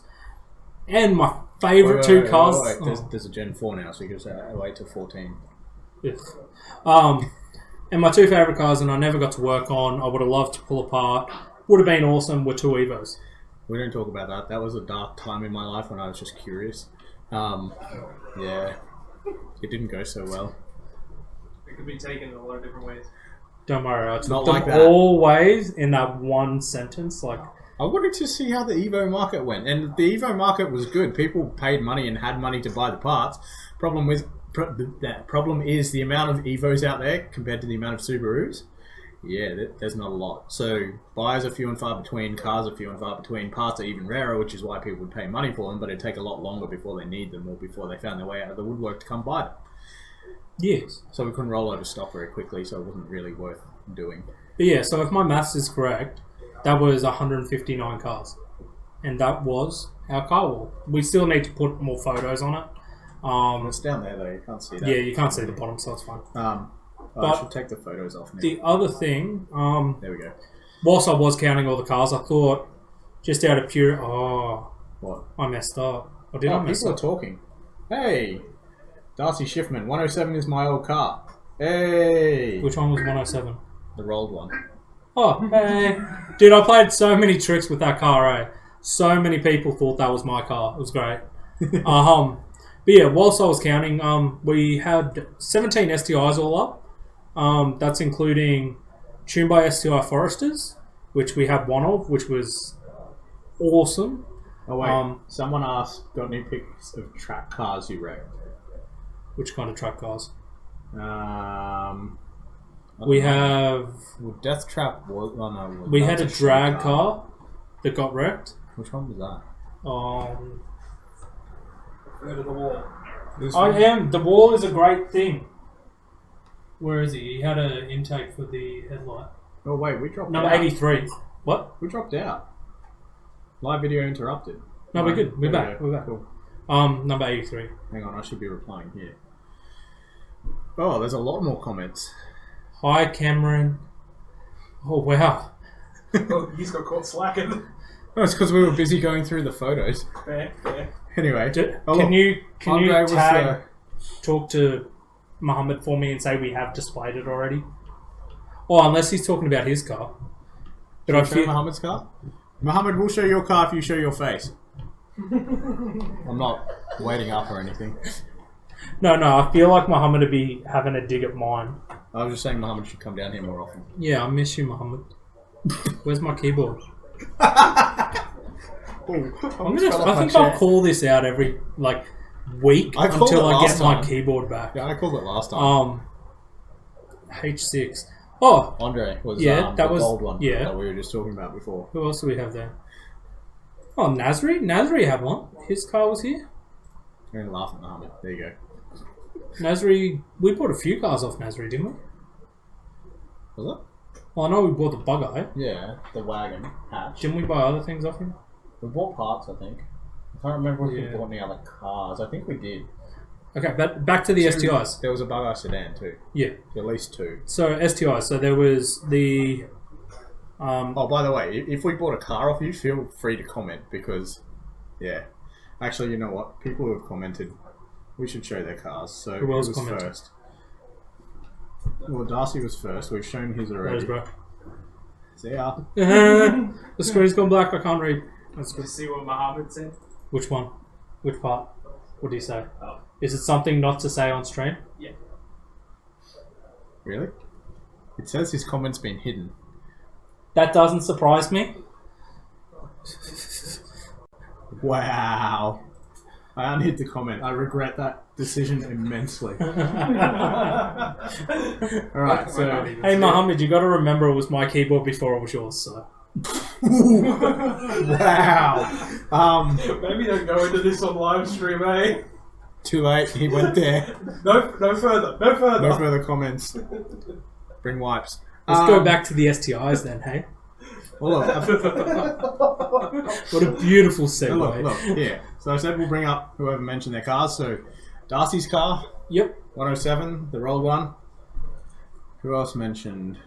and my favourite two cars. Wait. There's a Gen 4 now, so you can say 08 to 14. And my two favourite cars, and I never got to work on. I would have loved to pull apart. Would have been awesome. Were two Evos. We don't talk about that. That was a dark time in my life when I was just curious. Yeah, it didn't go so well. It could be taken in a lot of different ways. Don't worry, I took Not them like that. all ways in that one sentence. Like, I wanted to see how the Evo market went, and the Evo market was good. People paid money and had money to buy the parts. Problem is the amount of Evos out there compared to the amount of Subarus. Yeah, there's not a lot. So buyers are few and far between, cars are few and far between, parts are even rarer, which is why people would pay money for them, but it'd take a lot longer before they need them or before they found their way out of the woodwork to come buy them. yes. So we couldn't roll over stock very quickly, so it wasn't really worth doing. But yeah, so if my maths is correct, that was 159 cars. And that was our car wall. We still need to put more photos on it. It's down there though, you can't see that. Yeah, you can't see the bottom, so it's fine. I But should take the photos off now. the other thing, There we go. whilst I was counting all the cars, I thought, just out of pure... Oh, What? I messed up. Or did I mess People are up? talking. Hey! Darcy Schiffman, 107 is my old car. Hey! Which one was 107? The rolled one. Oh, hey. Dude, I played so many tricks with that car, eh? So many people thought that was my car. It was great. But yeah, whilst I was counting, we had 17 STIs all up. That's including tuned by STI Foresters, which we had one of, which was awesome. Oh wait, someone asked, got any pics of track cars you wrecked? Which kind of track cars? I don't We know. have... Well, Death Trap was... Oh no. We that had a was drag shit car that got wrecked. Which one was that? Third of the wall. The wall is a great thing. Where is he? He had an intake for the headlight. Oh wait, we dropped Number out. 83. What? We dropped out. Live video interrupted. No, we're good. We're There back. we go. We're back. Cool. Number 83. Hang on, I should be replying here. Oh, there's a lot more comments. Hi, Cameron. Oh, wow. Oh, he's got caught slacking. Oh, it's because we were busy going through the photos. Fair. Anyway. Can look, you Andre was tag, talk to Mohammed for me and say we have displayed it already? Oh, unless he's talking about his car. But I show feel... Mohammed's car? Mohammed, we'll show your car if you show your face. I'm not waiting up or anything. No, I feel like Mohammed would be having a dig at mine. I was just saying Mohammed should come down here more often. Yeah, I miss you, Mohammed. Where's my keyboard? I I think I'll call this out every week I called until it I last get my time. keyboard back. Yeah, I called it last time. H6. Oh, Andre was yeah, that the was gold one yeah. that we were just talking about before. Who else do we have there? Oh, Nasri. Nasri had one. His car was here. You're going to laugh at Mohammed. There you go. Nasri. We bought a few cars off Nasri, didn't we? Was Well, I know we bought the Bug-Eye. it? Yeah, the wagon hatch. Didn't we buy other things off him? We bought parts, I think. I can't remember if Yeah. we bought any other cars. I think we did. Okay, but back to the STIs. There was a Bug-Eye sedan too. Yeah. At least two. So STIs. So there was the. Oh, by the way, if we bought a car off you, feel free to comment because, yeah. Actually, you know what? People who have commented, we should show their cars. So Who else was commented? first? Well, Darcy was first. We've shown his already. Those, bro. See ya. The screen's gone black. I can't read. That's Did you good. see what Mohammed said? Which one? Which part? What do you say? Oh. Is it something not to say on stream? Yeah. Really? It says his comment's been hidden. That doesn't surprise me. Wow. I unhid the comment. I regret that decision immensely. Alright, so... Hey, Mohammed, you got to remember it was my keyboard before it was yours, so. Wow. Maybe don't go into this on live stream, eh? Too late. He went there. No further. No further. No further comments. Bring wipes. Let's go back to the STIs then, hey? Well, look, What a beautiful segue. look, yeah. So I said we'll bring up whoever mentioned their cars. So Darcy's car, Yep. 107, the rolled one. Who else mentioned?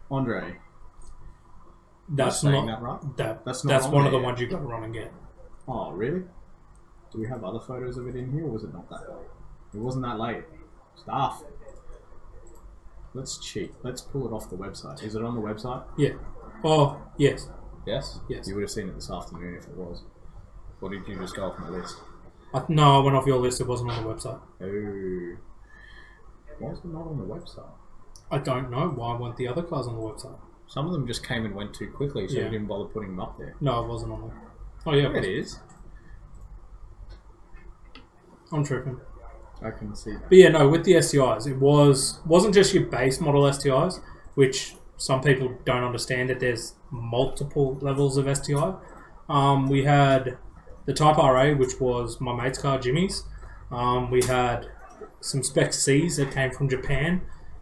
Andre. That's saying not that right? that. That's That's not on one of the there ones you got to run and get. Oh, really? Do we have other photos of it in here, or was it not that late? It wasn't that late. Stuff. Let's cheat. Let's pull it off the website. Is it on the website? Yeah. Oh, yes. Yes? Yes. You would have seen it this afternoon if it was. Or did you just go off my list? No, I went off your list. It wasn't on the website. Oh. Why is it not on the website? I don't know why weren't the other cars on the website. Some of them just came and went too quickly, so Yeah. we didn't bother putting them up there. No, it wasn't on there. Oh, yeah. It is. I'm tripping. I can see that. But yeah, no, with the STIs, it wasn't just your base model STIs, which some people don't understand that there's multiple levels of STI. We had the Type RA, which was my mate's car, Jimmy's. We had some Spec Cs that came from Japan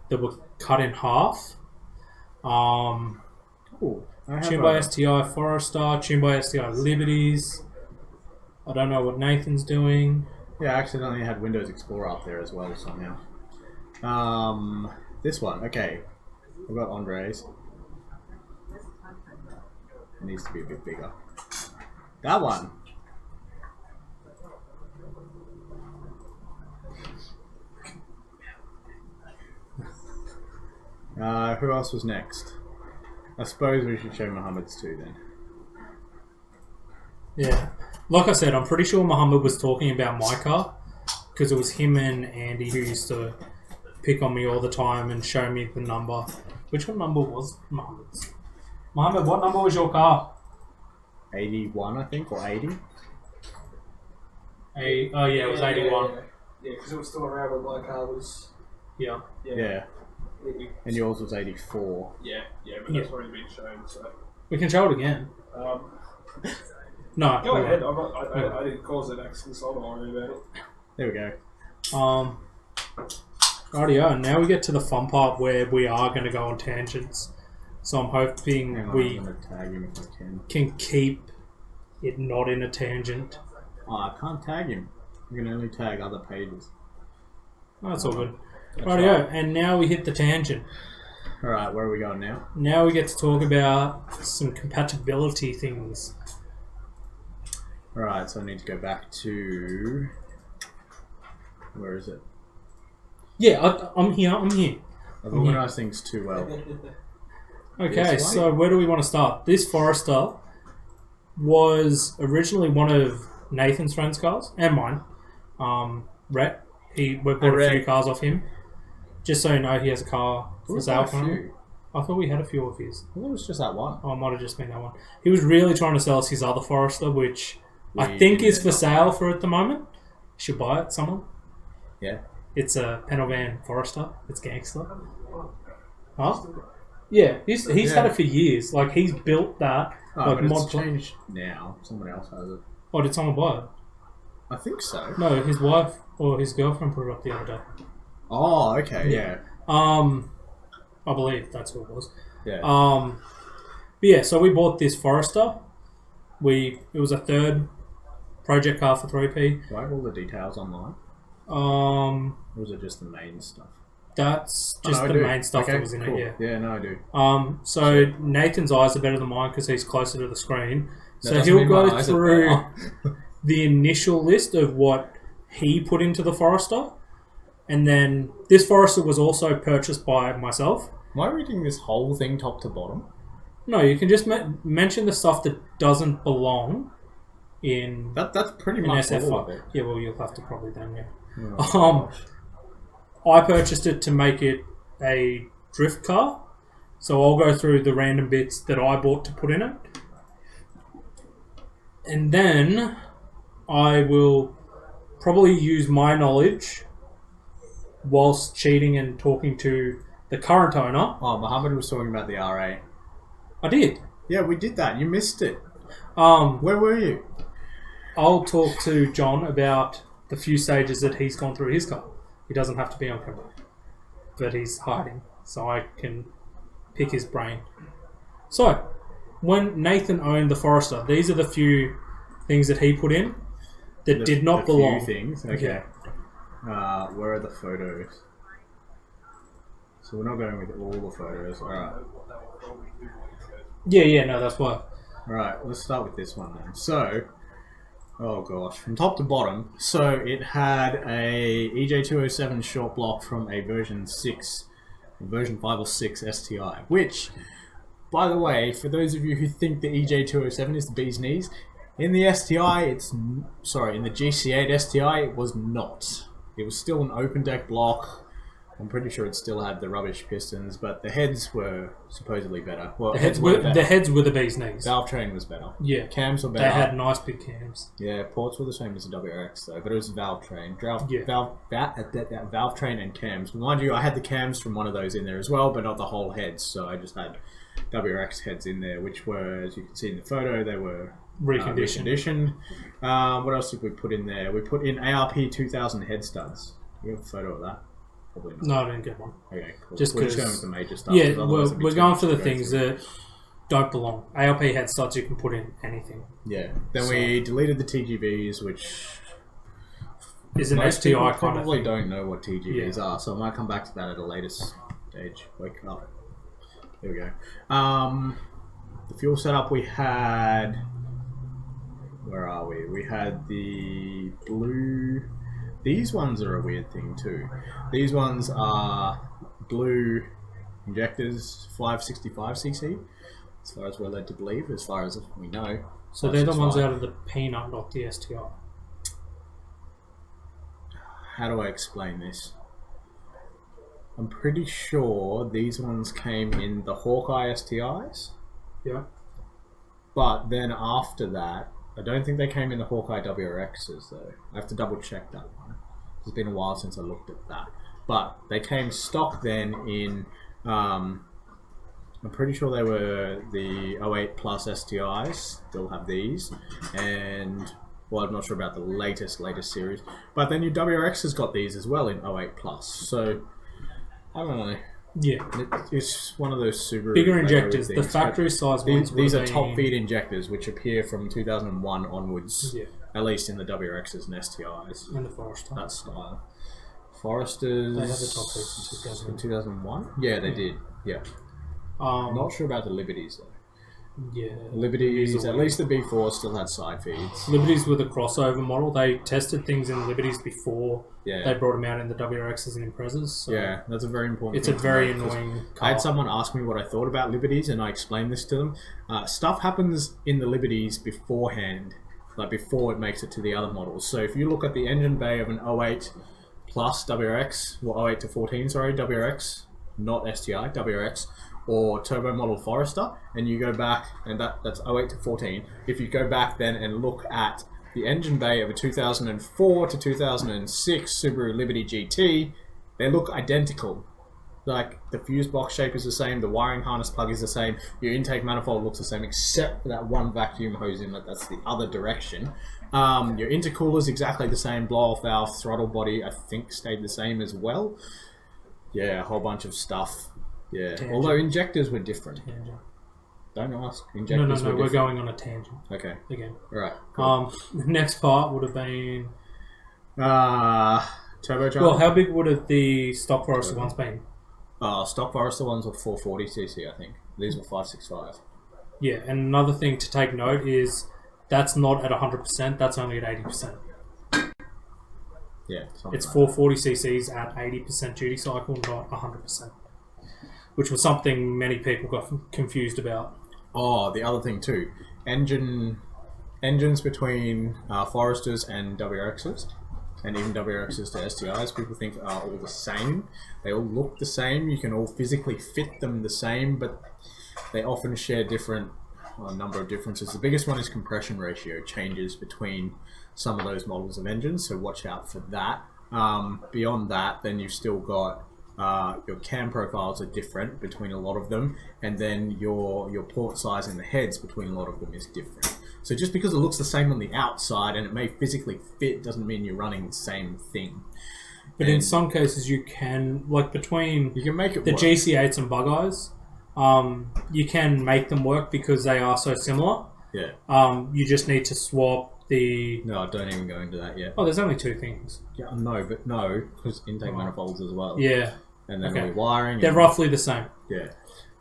that were cut in half. Ooh, I have Tuned by STI Forester, tuned by STI Liberties. I don't know what Nathan's doing. Yeah, I accidentally had Windows Explorer up there as well somehow. This one, okay. We've got Andre's. It needs to be a bit bigger. That one. Who else was next? I suppose we should show Mohammed's too then. Yeah. Like I said, I'm pretty sure Mohammed was talking about my car because it was him and Andy who used to pick on me all the time and show me the number. Which one number was Mohammed's? Mohammed, what number was your car? 81, I think, or 80. Oh, yeah, it was 81. Yeah, because it was still around when my car was. Yeah. Yeah. Yeah, And yours was 84. yeah, but that's already been shown. So. We can show it again. No. Go we ahead. won't. I didn't cause that accident, so I'm not worried about it. There we go. Rightio, and now we get to the fun part where we are going to go on tangents. So I'm hoping Hang on, we I'm going to tag him if I can. can keep it not in a tangent. Oh, I can't tag him. I can only tag other pages. Oh, that's all good. That's Rightio, right. and now we hit the tangent. Alright, where are we going now? Now we get to talk about some compatibility things. Alright, so I need to go back to... Where is it? Yeah, I'm here. I've organised things too well. Okay, Yes, so where do we want to start? This Forester was originally one of Nathan's friend's cars and mine. Rhett, we bought a few cars off him. Just so you know, he has a car for sale. I thought we had a few of his. I thought it was just that one. Oh, it might have just been that one. He was really trying to sell us his other Forester, which I We think is didn't for end up sale for at the moment. You should buy it, someone. Yeah. It's a panel van Forester. It's gangster. Huh? Yeah, he's had it for years. Like, he's built that. Oh, like but it's mod. changed now. Someone else has it. Oh, did someone buy it? I think so. No, his wife or his girlfriend put it up the other day. Oh, okay, yeah. I believe that's who it was. Yeah. But yeah, so we bought this Forester. It was a third project car for 3P. Do I have all the details online? Or was it just the main stuff? That's Oh, just no, I the do. main stuff Okay, that was in cool. it, yeah. Yeah, no, I do. So Nathan's eyes are better than mine because he's closer to the screen. That So doesn't he'll mean my go eyes are through better. the initial list of what he put into the Forester. And then this Forester was also purchased by myself. Am I reading this whole thing top to bottom? No, you can just mention the stuff that doesn't belong in That's pretty an much SF all of file. it. Yeah, well, you'll have to probably then, yeah. Oh, I purchased it to make it a drift car. So I'll go through the random bits that I bought to put in it. And then I will probably use my knowledge whilst cheating and talking to the current owner. Oh, Mohammed was talking about the RA. I did. Yeah, we did that. You missed it. I'll Where were you? talk to John about the few stages that he's gone through his car. He doesn't have to be on camera. But he's hiding, so I can pick his brain. So, when Nathan owned the Forester, these are the few things that he put in that did not belong. Few things. Okay. Where are the photos? So we're not going with all the photos. All right. Yeah, no, that's why. All right. Let's start with this one then. So, oh gosh, from top to bottom. So it had a EJ207 short block from a version 5 or 6 STI, which, by the way, for those of you who think the EJ207 is the bee's knees, in the STI, in the GC8 STI, it was not. It was still an open deck block. I'm pretty sure it still had the rubbish pistons, but the heads were supposedly better. Well, The heads were the bee's knees. Valve train was better. Yeah. Cams were better. They had nice big cams. Yeah, ports were the same as the WRX though, but it was valve train. Yeah. Valve train and cams. But mind you, I had the cams from one of those in there as well, but not the whole heads. So I just had WRX heads in there, which were, as you can see in the photo, they were reconditioned. What else did we put in there? We put in ARP 2000 head studs. Do we have a photo of that? Probably not. No, I didn't get one. Okay, cool. Just we're just going because- with the major stuff. Yeah, otherwise it'd be we're too going much for to the go things through. that don't belong. ALP had studs you can put in anything. Yeah. Then we deleted the TGVs, which Is an most STI people kind of probably thing. don't know what TGVs are, so I might come back to that at a later stage. Wake up. There we go. The fuel setup we had. Where are we? We had the blue. These ones are a weird thing too. These ones are blue injectors, 565cc, as far as we're led to believe, as far as we know. So they're the ones 565. out of the peanut, not the STI. How do I explain this? I'm pretty sure these ones came in the Hawkeye STIs, Yeah. but then after that, I don't think they came in the Hawkeye WRXs though. I have to double check that one. It's been a while since I looked at that. But they came stock then in, I'm pretty sure they were the 08 Plus STIs, still have these, and, well, I'm not sure about the latest series, but then your WRX has got these as well in 08 Plus, so, I don't know. Yeah. It's one of those Subaru Bigger Lego injectors. things, The factory size ones. these would are have top been- feed injectors, which appear from 2001 onwards, Yeah. at least in the WRXs and STIs. And the Forester. That style. Foresters. They had the top feeds in 2000. In 2001? Yeah, they did. Yeah. I'm not sure about the Liberties though. Yeah. Liberties, are at least the B4 still had side feeds. Liberties were the crossover model. They tested things in Liberties before Yeah. they brought them out in the WRXs and Imprezas. So Yeah, that's a very important it's a thing to very know, 'cause annoying I car. had someone ask me what I thought about Liberties, and I explained this to them. Stuff happens in the Liberties beforehand, like before it makes it to the other models. So if you look at the engine bay of an 08 Plus WRX, well 08 to 14, sorry, WRX, not STI, WRX, or turbo model Forester, and you go back, and that's 08 to 14. If you go back then and look at the engine bay of a 2004 to 2006 Subaru Liberty GT, they look identical. Like, the fuse box shape is the same, the wiring harness plug is the same, your intake manifold looks the same, except for that one vacuum hose inlet, that's the other direction. Your intercooler is exactly the same, blow-off valve, throttle body, I think stayed the same as well. Yeah, a whole bunch of stuff. Yeah, Tangent. although injectors were different. Tangent. Don't ask. No, Injectors were we're different. going on a tangent Okay, again. alright. Cool. The next part would have been. Turbocharger? Well, how big would have the stock Forester ones been? Stock Forester ones were 440cc, I think. These were 565. Yeah, and another thing to take note is that's not at 100%, that's only at 80%. Yeah, something It's like 440 cc's at 80% duty cycle, not 100%. Which was something many people got confused about. Oh, the other thing too, engines between Foresters and WRXs, and even WRXs to STIs, people think are all the same. They all look the same. You can all physically fit them the same, but they often share a number of differences. The biggest one is compression ratio changes between some of those models of engines, so watch out for that. Beyond that, then you've still got your cam profiles are different between a lot of them, and then your port size in the heads between a lot of them is different. So just because it looks the same on the outside and it may physically fit doesn't mean you're running the same thing. But in some cases you can, like between You can make it the work. GC8s and Bug Eyes, you can make them work because they are so similar. Yeah. You just need to swap the... No, don't even go into that yet. Oh, there's only 2 things. Yeah, no, because intake manifolds as well. Yeah. And then Okay. rewiring. They're roughly the same. Yeah.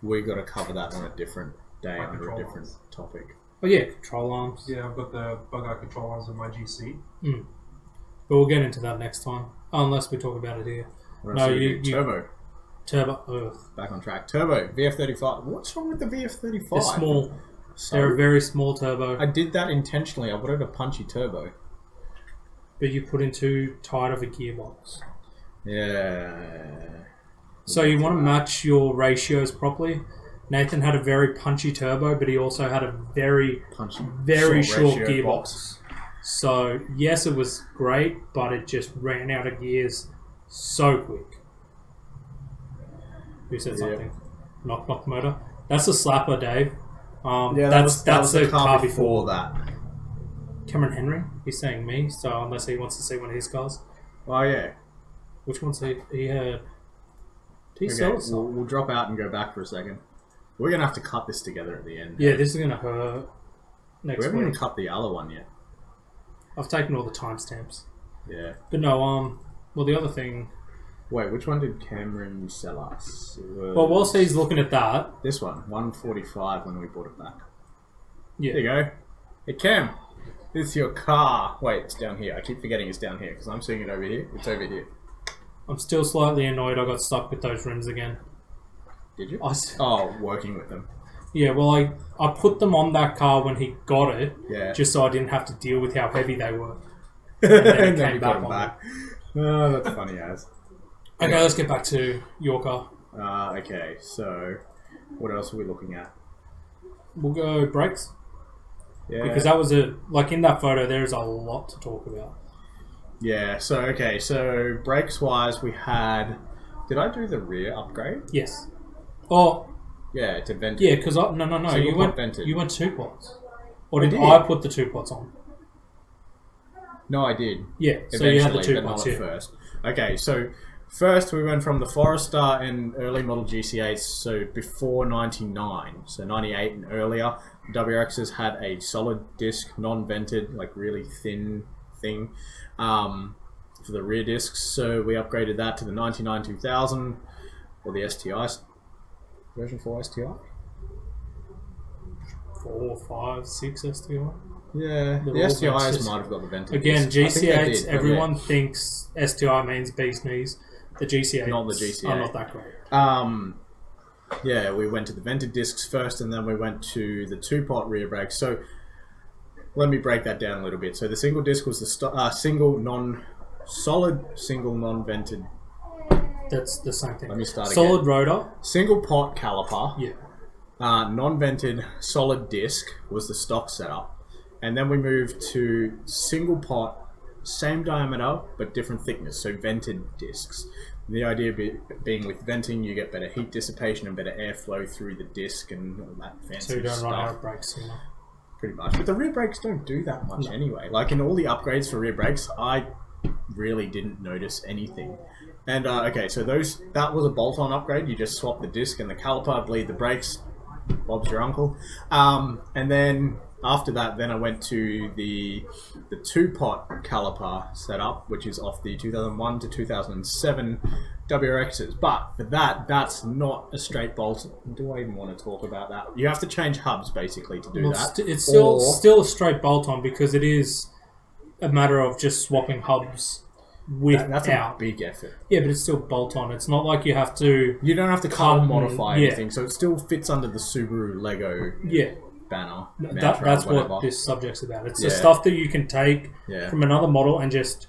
We got to cover that on a different day under a different topic. Oh yeah, control arms. Yeah, I've got the bug-out control arms on my GC. But we'll get into that next time. Unless we talk about it here. What No, else do we you- do? Turbo. Turbo. Ugh. Back on track. Turbo. VF35. What's wrong with the VF35? They're small. So, They're a very small turbo. I did that intentionally. I wanted a punchy turbo. But you put in too tight of a gearbox. Yeah. So you want to match your ratios properly. Nathan had a very punchy turbo, but he also had a very Punchy. short ratio gearbox. box. So yes, it was great, but it just ran out of gears so quick. Who said something? Knock knock motor. That's a slapper, Dave. Yeah, that's the the car before that. Cameron Henry. He's saying me. So unless he wants to see one of his cars, Oh yeah. which one's he had? Did he sell Okay, it? Some? we'll drop out and go back for a second. We're gonna have to cut this together at the end. Yeah, this is gonna hurt We next haven't even week. cut the other one yet. I've taken all the timestamps. Yeah. But no, well, the other thing... Wait, which one did Cameron sell us? It was Well, whilst he's looking at that... this one, 145 when we bought it back. Yeah. There you go. Hey Cam, this is your car. Wait, it's down here. I keep forgetting it's down here because I'm seeing it over here. It's over here. I'm still slightly annoyed I got stuck with those rims again. Did you? I s- Oh, working with them. Yeah, well, I put them on that car when he got it, Yeah. just so I didn't have to deal with how heavy they were. and then it then came you back put them on. back. Oh, that's funny as. Okay, let's get back to your car. Okay, so what else are we looking at? We'll go brakes. Yeah. Because that was like in that photo, there's a lot to talk about. Yeah, so okay, so brakes wise we had did I do the rear upgrade? Yes. Oh, Yeah, to vented. yeah, because no, Single you pot went vented. 2 pots. Or I did did. I put the 2 pots on? No, I did. Yeah, so you had the 2 but pots, not yeah. at first. Okay, so first we went from the Forester and early model GC8s, so before 99, so 98 and earlier. WRXs had a solid disc, non-vented, like really thin thing for the rear discs. So we upgraded that to the 99-2000 or the STI, version 4 STI. 4, 5, 6 STI. Yeah, They're the all STIs vented. might have got the vented Again, disc. I think they GC8s, did, but everyone thinks STI means bee's knees. The GC8s Not the GC8. are not that great. Yeah, we went to the vented discs first, and then we went to the 2-pot rear brakes. So let me break that down a little bit. So the single disc was the solid single non-vented. That's the same thing. Let me start Solid again. rotor. Single pot caliper. Yeah. Non-vented solid disc was the stock setup, and then we moved to single pot, same diameter but different thickness. So vented discs. The idea being with venting, you get better heat dissipation and better airflow through the disc and all that fancy So you don't stuff. run out of brakes sooner. Pretty much. But the rear brakes don't do that much anyway. Like in all the upgrades for rear brakes, I really didn't notice anything. And okay, so that was a bolt-on upgrade. You just swap the disc and the caliper, bleed the brakes. Bob's your uncle. And then after that, then I went to the 2-pot caliper setup, which is off the 2001 to 2007 WRXs. But for that's not a straight bolt. Do I even want to talk about that? You have to change hubs basically to do Well, that. it's Or- still a straight bolt on because it is a matter of just swapping hubs that's a without. big effort. Yeah, but it's still bolt on. It's not like you have to. You don't have to cut or Cut, modify yeah. anything, so it still fits under the Subaru Lego Yeah, banner. that's whatever. what this subject's about. It's the Yeah. stuff that you can take Yeah. from another model and just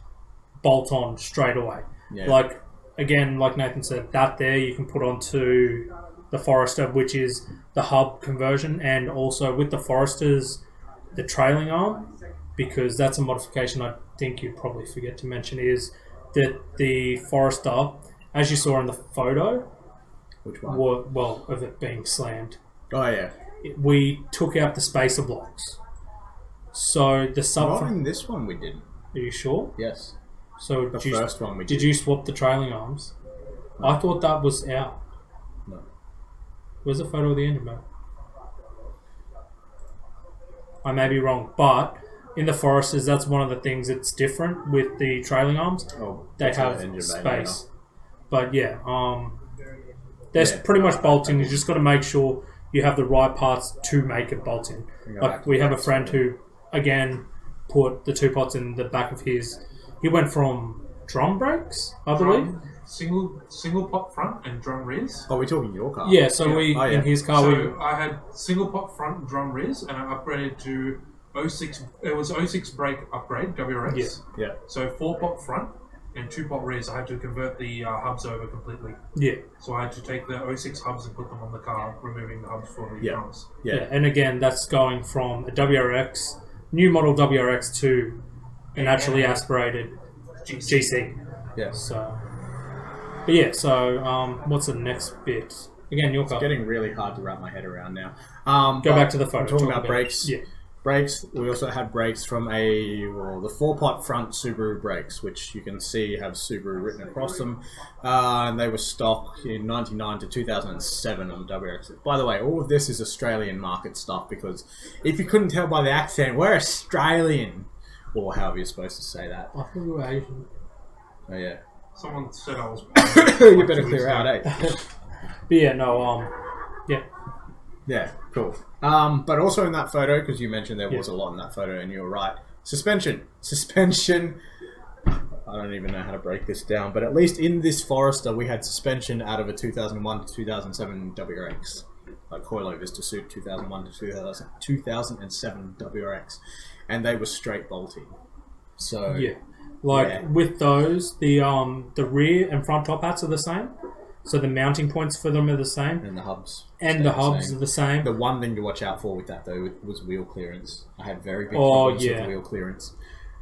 bolt on straight away. Yeah. Like again, like Nathan said, that there you can put onto the Forester, which is the hub conversion, and also with the Foresters, the trailing arm, because that's a modification I think you'd probably forget to mention is that the Forester, as you saw in the photo, Which one? of it being slammed, Oh yeah. we took out the spacer blocks. So the Not sub. in this one we didn't. Are you sure? Yes. So The did you, first one we did did. you swap the trailing arms? I thought that was out. No. Where's the photo of the engine bay? I may be wrong, but in the Foresters, that's one of the things that's different with the trailing arms. Oh, They that's have an engine bay space. But yeah, there's pretty much bolting. You just got to make sure you have the right parts to make it bolt in. Like we have a friend who, again, put the 2 pots in the back of his. He went from drum brakes, I believe. Single pot front and drum rears. Oh, we're talking your car. Yeah, so in his car, So I had single pot front drum rears, and I upgraded to 06. It was 06 brake upgrade WRX. Yeah. So 4 pot front and 2 pot rears. I had to convert the hubs over completely. Yeah. So I had to take the 06 hubs and put them on the car, removing the hubs for the drums. Yeah, and again, that's going from a WRX, new model WRX to a naturally aspirated GC. Yeah. So, but yeah, so what's the next bit? Again, your car. It's getting really hard to wrap my head around now. Go back to the photo. I'm talking about brakes. Yeah. Brakes. We also had brakes from the 4-pot front Subaru brakes, which you can see have Subaru written across them, and they were stock in '99 to 2007 on WRX. By the way, all of this is Australian market stuff because if you couldn't tell by the accent, we're Australian, or however you're supposed to say that. I think we were Asian. Oh yeah. Someone said I was. You better clear out, eh? But yeah, no, yeah. Yeah, cool. But also in that photo, because you mentioned there was a lot in that photo, and you were right. Suspension. I don't even know how to break this down, but at least in this Forester, we had suspension out of a 2001 to 2007 WRX, like coilovers to suit 2001 to 2007 WRX, and they were straight bolting. So Yeah. With those, the rear and front top hats are the same. So the mounting points for them are the same. and the hubs. And stay the hubs are the same. The one thing to watch out for with that though was wheel clearance. I had very big problems with wheel clearance.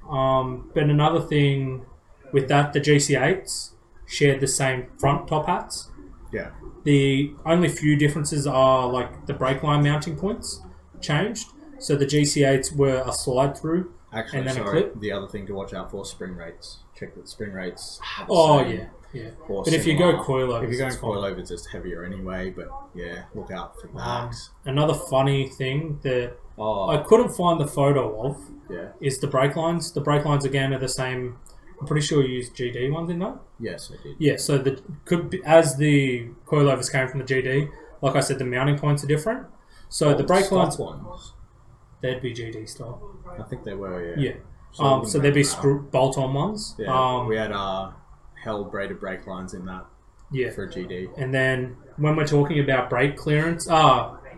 But another thing with that, the GC8s shared the same front top hats. Yeah. The only few differences are like the brake line mounting points changed. So the GC8s were a slide through Actually, and then a sorry, clip. the other thing to watch out for, spring rates. Check that spring rates. Are the Oh same yeah. or But if you similar. go coilovers, if you're going it's fine. coilovers, it's heavier anyway. But yeah, look out for that. Another funny thing that Oh, I couldn't find the photo of yeah. is the brake lines. The brake lines again are the same. I'm pretty sure you used GD ones in that. Yes, I did. Yeah, so as the coilovers came from the GD, like I said, the mounting points are different. So the brake stock lines, ones. they'd be GD style. I think they were. Yeah. Yeah. So So they'd be bolt-on ones. Yeah, we had held braided brake lines in that Yeah. for GD. And then when we're talking about brake clearance,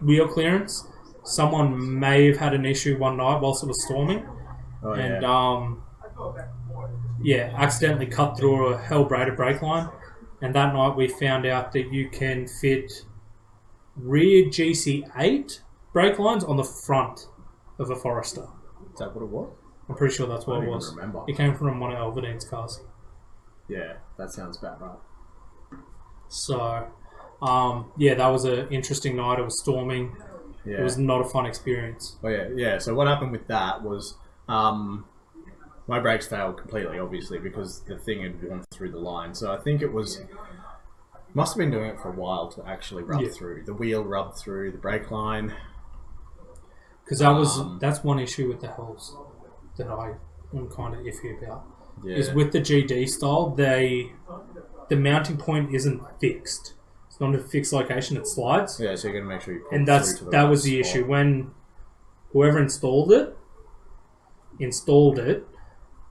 wheel clearance, someone may have had an issue one night whilst it was storming, Oh and yeah. accidentally cut through a hell braided brake line. And that night we found out that you can fit rear GC8 brake lines on the front of a Forester. Is that what it was? I'm pretty sure that's I what don't it even was. remember. It came from one of Elverdine's cars. Yeah, that sounds about right. So, that was an interesting night. It was storming. Yeah. It was not a fun experience. Oh yeah. So what happened with that was, my brakes failed completely, obviously, because the thing had gone through the line. So I think must have been doing it for a while to actually rub through. The wheel rubbed through the brake line. Because that's one issue with the hells that I'm kind of iffy about. Yeah. Is with the GD style, the mounting point isn't fixed. It's not a fixed location; it slides. Yeah, so you're gonna make sure you. Pull And through to the that right was the spot. issue when whoever installed it,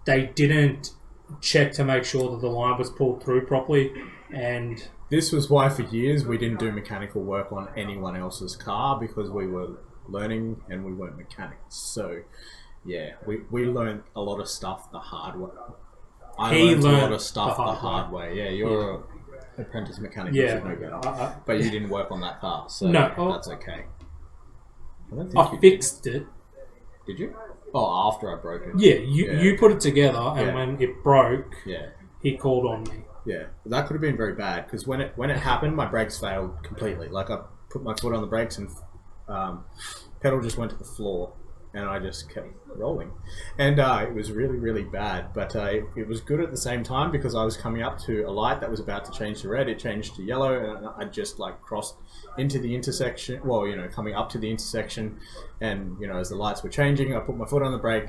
they didn't check to make sure that the line was pulled through properly, and This was why for years we didn't do mechanical work on anyone else's car because we were learning and we weren't mechanics. So yeah, we learned a lot of stuff the hard way. I learned a lot of stuff the hard way. Yeah, you're an apprentice mechanic. You should know better. But you didn't work on that car, so that's okay. I fixed it. Did you? Oh, after I broke it. Yeah, you put it together, and when it broke, he called on me. Yeah, that could have been very bad because when it happened, my brakes failed completely. Like I put my foot on the brakes and pedal just went to the floor. and I just kept rolling. And it was really, really bad, but it was good at the same time because I was coming up to a light that was about to change to red. It changed to yellow, and I just like crossed into the intersection. Well, you know, coming up to the intersection, and you know, as the lights were changing, I put my foot on the brake.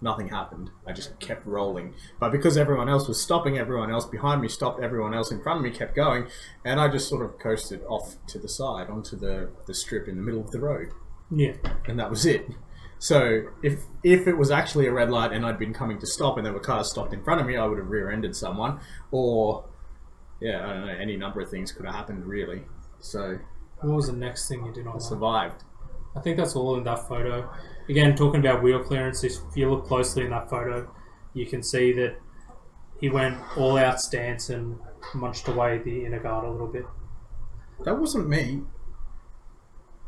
Nothing happened. I just kept rolling. But because everyone else was stopping, everyone else behind me stopped, everyone else in front of me kept going, and I just sort of coasted off to the side onto the strip in the middle of the road. Yeah. And that was it. So if it was actually a red light and I'd been coming to stop and there were cars stopped in front of me, I would have rear-ended someone. Or, yeah, I don't know, any number of things could have happened, really. So What was the next thing you did on I that? survived. I think that's all in that photo. Again, talking about wheel clearance, if you look closely in that photo, you can see that he went all out stance and munched away the inner guard a little bit. That wasn't me.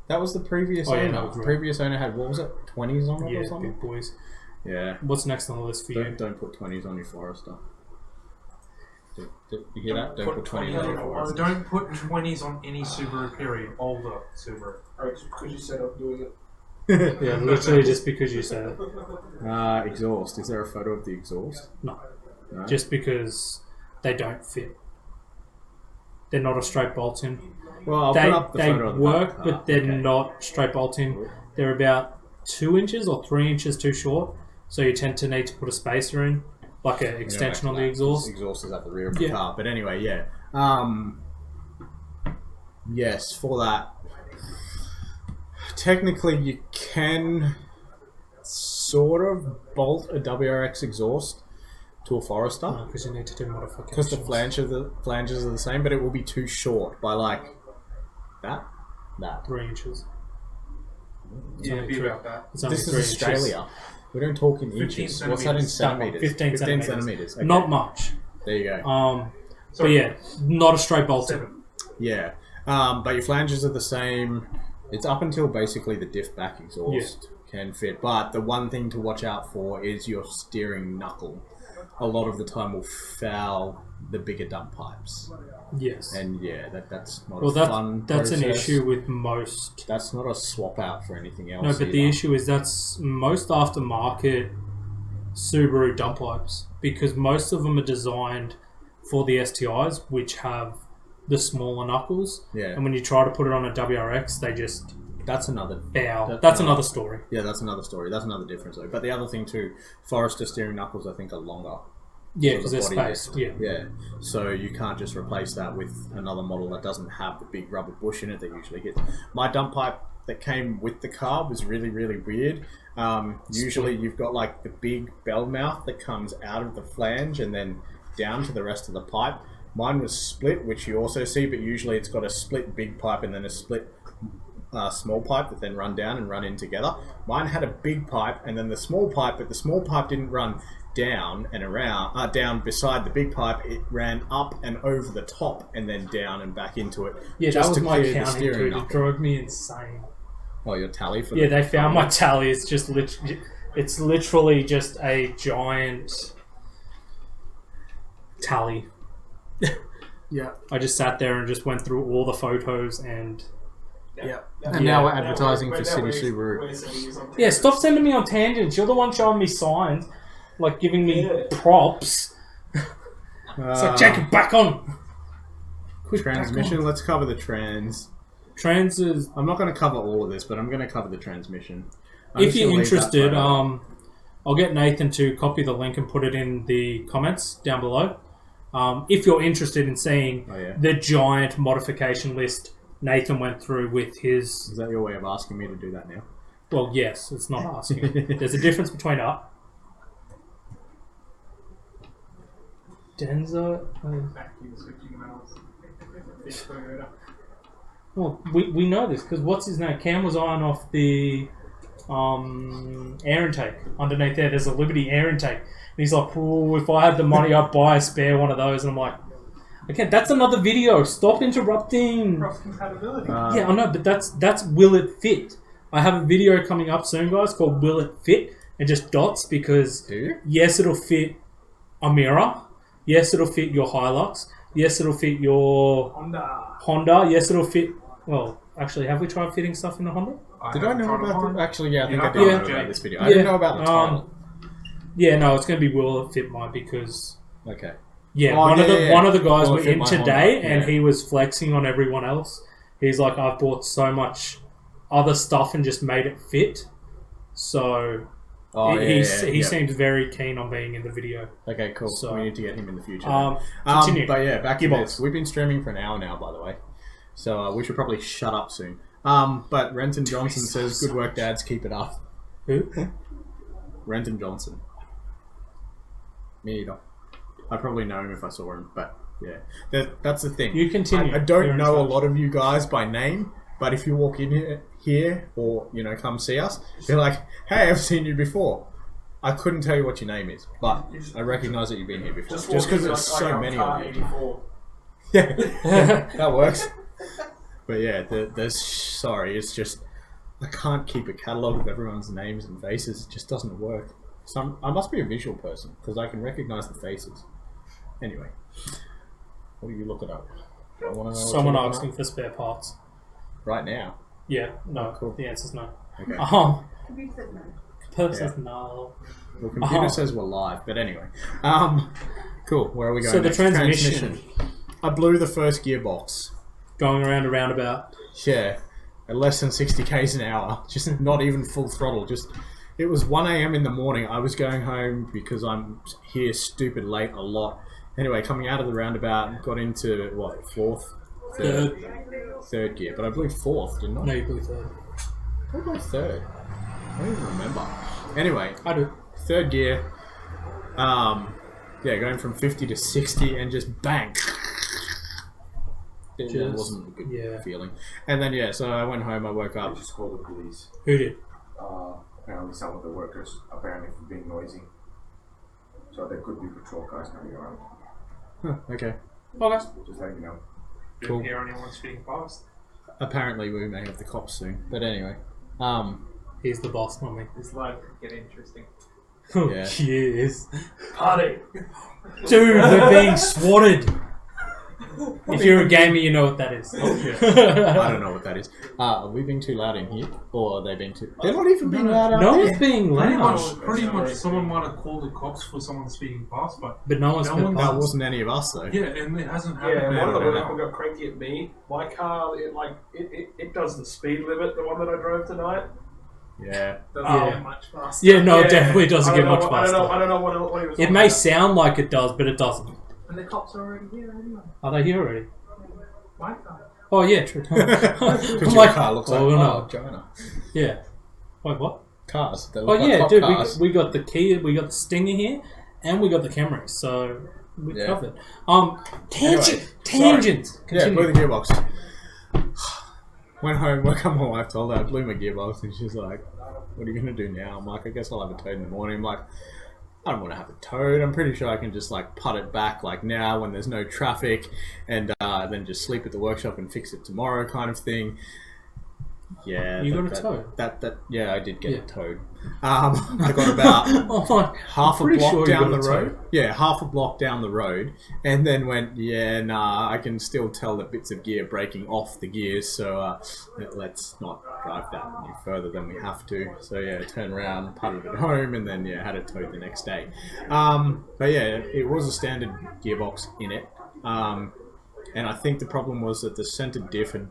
That was the previous Oh, yeah, owner. that was The right. previous owner had, what was it, 20s on it or Yeah, something? big boys. Yeah. What's next on the list for you? Don't put 20s on your Forester. You hear that? Don't put 20s on your Forester. Don't put 20s on any Subaru, period. Older Subaru. Alright, because you set up doing it. Yeah, literally just because you said it. Exhaust. Is there a photo of the exhaust? No. No? Just because they don't fit. They're not a straight bolt in. Well, I'll They, put up the they photo of the work, back car. but they're Okay. not straight bolt in. They're about 2 inches or 3 inches too short, so you tend to need to put a spacer in, like an extension on the exhaust. The exhaust is at the rear of the Yeah. car. But anyway, yeah. Yes, for that. Technically, you can sort of bolt a WRX exhaust to a Forester Because you need to do modifications. because the flanges are the same, but it will be too short by like that. 3 inches. It's Yeah, only be three- about that. it's only This 3 is inches. Australia. We don't talk in 15 inches. What's that in centimetres. centimeters? 15 centimeters. centimeters. Okay. Not much. There you go. But Sorry. yeah, not a straight bolt in. 7. Yeah, but your flanges are the same. It's up until basically the diff back exhaust can fit. But the one thing to watch out for is your steering knuckle. A lot of the time will foul the bigger dump pipes. Yes. And yeah, that's not Well, a fun that's an process. issue with most. That's not a swap out for anything else. No, but the either. issue is that's most aftermarket Subaru dump pipes because most of them are designed for the STIs, which have the smaller knuckles. Yeah. And when you try to put it on a WRX, they just That's another. foul. That's another story. Yeah, that's another story. That's another difference though. But the other thing too, Forester steering knuckles I think are longer. Yeah, for because the there's body space. lift. Yeah. Yeah. So you can't just replace that with another model that doesn't have the big rubber bush in it that usually gets. My dump pipe that came with the car was really, really weird. Usually you've got like the big bell mouth that comes out of the flange and then down to the rest of the pipe. Mine was split, which you also see, but usually it's got a split big pipe and then a split small pipe that then run down and run in together. Mine had a big pipe and then the small pipe, but the small pipe didn't run down and around, down beside the big pipe. It ran up and over the top and then down and back into it. Yeah, just that was to my clear the counting steering too. It knuckle. drove me insane. Oh, your tally for Yeah, the they found my tally. It's just it's literally just a giant tally. Yeah. I just sat there and just went through all the photos and Yeah. Yeah. And now we're advertising for City Subaru. yeah, stop sending me on tangents. You're the one showing me signs, like giving me props. It's like Jakeb, back on. Quick, back Transmission. on. Let's cover the trans. Trans is. I'm not going to cover all of this, but I'm going to cover the transmission. If you're interested, I'll get Nathan to copy the link and put it in the comments down below. If you're interested in seeing the giant modification list Nathan went through with his... Is that your way of asking me to do that now? Well, yes, it's not asking. There's a difference between Denza... Well, we know this because what's his name? Cam was eyeing off the air intake. Underneath there's a Liberty air intake. And he's like, oh, if I had the money, I'd buy a spare one of those. And I'm like, okay, that's another video. Stop interrupting. Cross-compatibility. Yeah, I know, but that's Will It Fit? I have a video coming up soon, guys, called Will It Fit? And just dots because, Do you? yes, it'll fit a mirror. Yes, it'll fit your Hilux. Yes, it'll fit your Honda. Yes, it'll fit... Well, actually, have we tried fitting stuff in a Honda? Did I know haven't tried about mine. this? Actually, yeah, I think Yeah, I did yeah. know about this video. I didn't know about the title. Yeah, no, it's going to be Will It Fit Mine because Okay. yeah, Oh, one of yeah, the yeah. one of the guys Will It were Fit in My today, Honda, and yeah. he was flexing on everyone else. He's like, I've bought so much other stuff and just made it fit. So Oh, he yeah, seems very keen on being in the video. Okay, cool. So, we need to get him in the future. Continue. But yeah, back to Gearbox. this. We've been streaming for an hour now, by the way. So we should probably shut up soon. But Renton Johnson says, "Good work, dads. Keep it up." Who? Renton Johnson. Me either. I'd probably know him if I saw him, but yeah, that's the thing. You continue. I You're don't in know a charge. lot of you guys by name, but if you walk in here or come see us, you're like, "Hey, I've seen you before." I couldn't tell you what your name is, but I recognise that you've been here before. Just because there's so many of you. 84. Yeah, that works. But yeah, there's sorry, it's just I can't keep a catalogue of everyone's names and faces. It just doesn't work. I must be a visual person because I can recognise the faces. Anyway, what are you looking up? I want to know what Someone you're looking asking for spare parts. up right now. Yeah, no. Cool. The answer's no. Okay. Person says no. Well, computer says we're live, but anyway. Cool. Where are we going? So the next? transmission. I blew the first gearbox. Going around a roundabout. Yeah, at less than 60 k's an hour. Just not even full throttle. It was 1 a.m. in the morning. I was going home because I'm here stupid late a lot. Anyway, coming out of the roundabout, got into what, third gear, but I blew fourth, didn't I? No, you blew third. I blew third. I don't even remember. Anyway, I do. third gear. Yeah, going from 50 to 60 and just bang. It wasn't a good feeling. And then yeah, so I went home. I woke up. Just called the police. Who did? Apparently some of the workers, apparently for being noisy. So there could be patrol cars coming around. Huh, okay. Okay. Just letting you know. Cool. Didn't hear anyone speaking fast. Apparently we may have the cops soon. But anyway. He's the boss, not me. This live could get interesting. Oh, Yeah. yes. Party! Dude, we're being swatted. If you're a gamer, you know what that is. I don't know what that is. Are we being too loud in here? Or are they being too... They're not even being loud out No there. one's being loud. Pretty much someone might have called the cops for someone speaking fast, but But no one's No been one- That past. wasn't any of us though. yeah, and it hasn't Yeah, happened. one of the no. people got cranky at me. My car, it does the speed limit, the one that I drove tonight. Yeah. Doesn't Yeah. get much faster. Yeah, no, Yeah, it definitely doesn't I get don't know much what- faster. I don't know what he was It talking may about. sound like it does, but it doesn't. And the cops are already here anyway. Are they here already? My car. Oh, yeah, true. Because I'm your like, car looks like oh, no. China. Yeah. Wait, what? Cars. They Oh, look like yeah, cop dude, cars. we got the Kia, we got the Stinger here, and we got the Camry, so we Yeah. covered. Anyway, Tangent! Yeah, Continue. blew the gearbox. Went home, woke up my wife, told her I blew my gearbox, and she's like, "What are you gonna do now?" I'm like, "I guess I'll have a towed in the morning." I'm like, "I don't want to have it towed. I'm pretty sure I can just like put it back like now when there's no traffic, and then just sleep at the workshop and fix it tomorrow," kind of thing. Yeah, You got it towed? That yeah, I did get Yeah. it towed. I got about Oh, my. half a Pretty block sure you down got the it road. towed. Yeah, half a block down the road, and then went, yeah, nah, I can still tell the bits of gear breaking off the gears, so let's not drive that any further than we have to. So yeah, turned around, putted it home, and then yeah, had it towed the next day. But yeah, it was a standard gearbox in it, and I think the problem was that the center diff had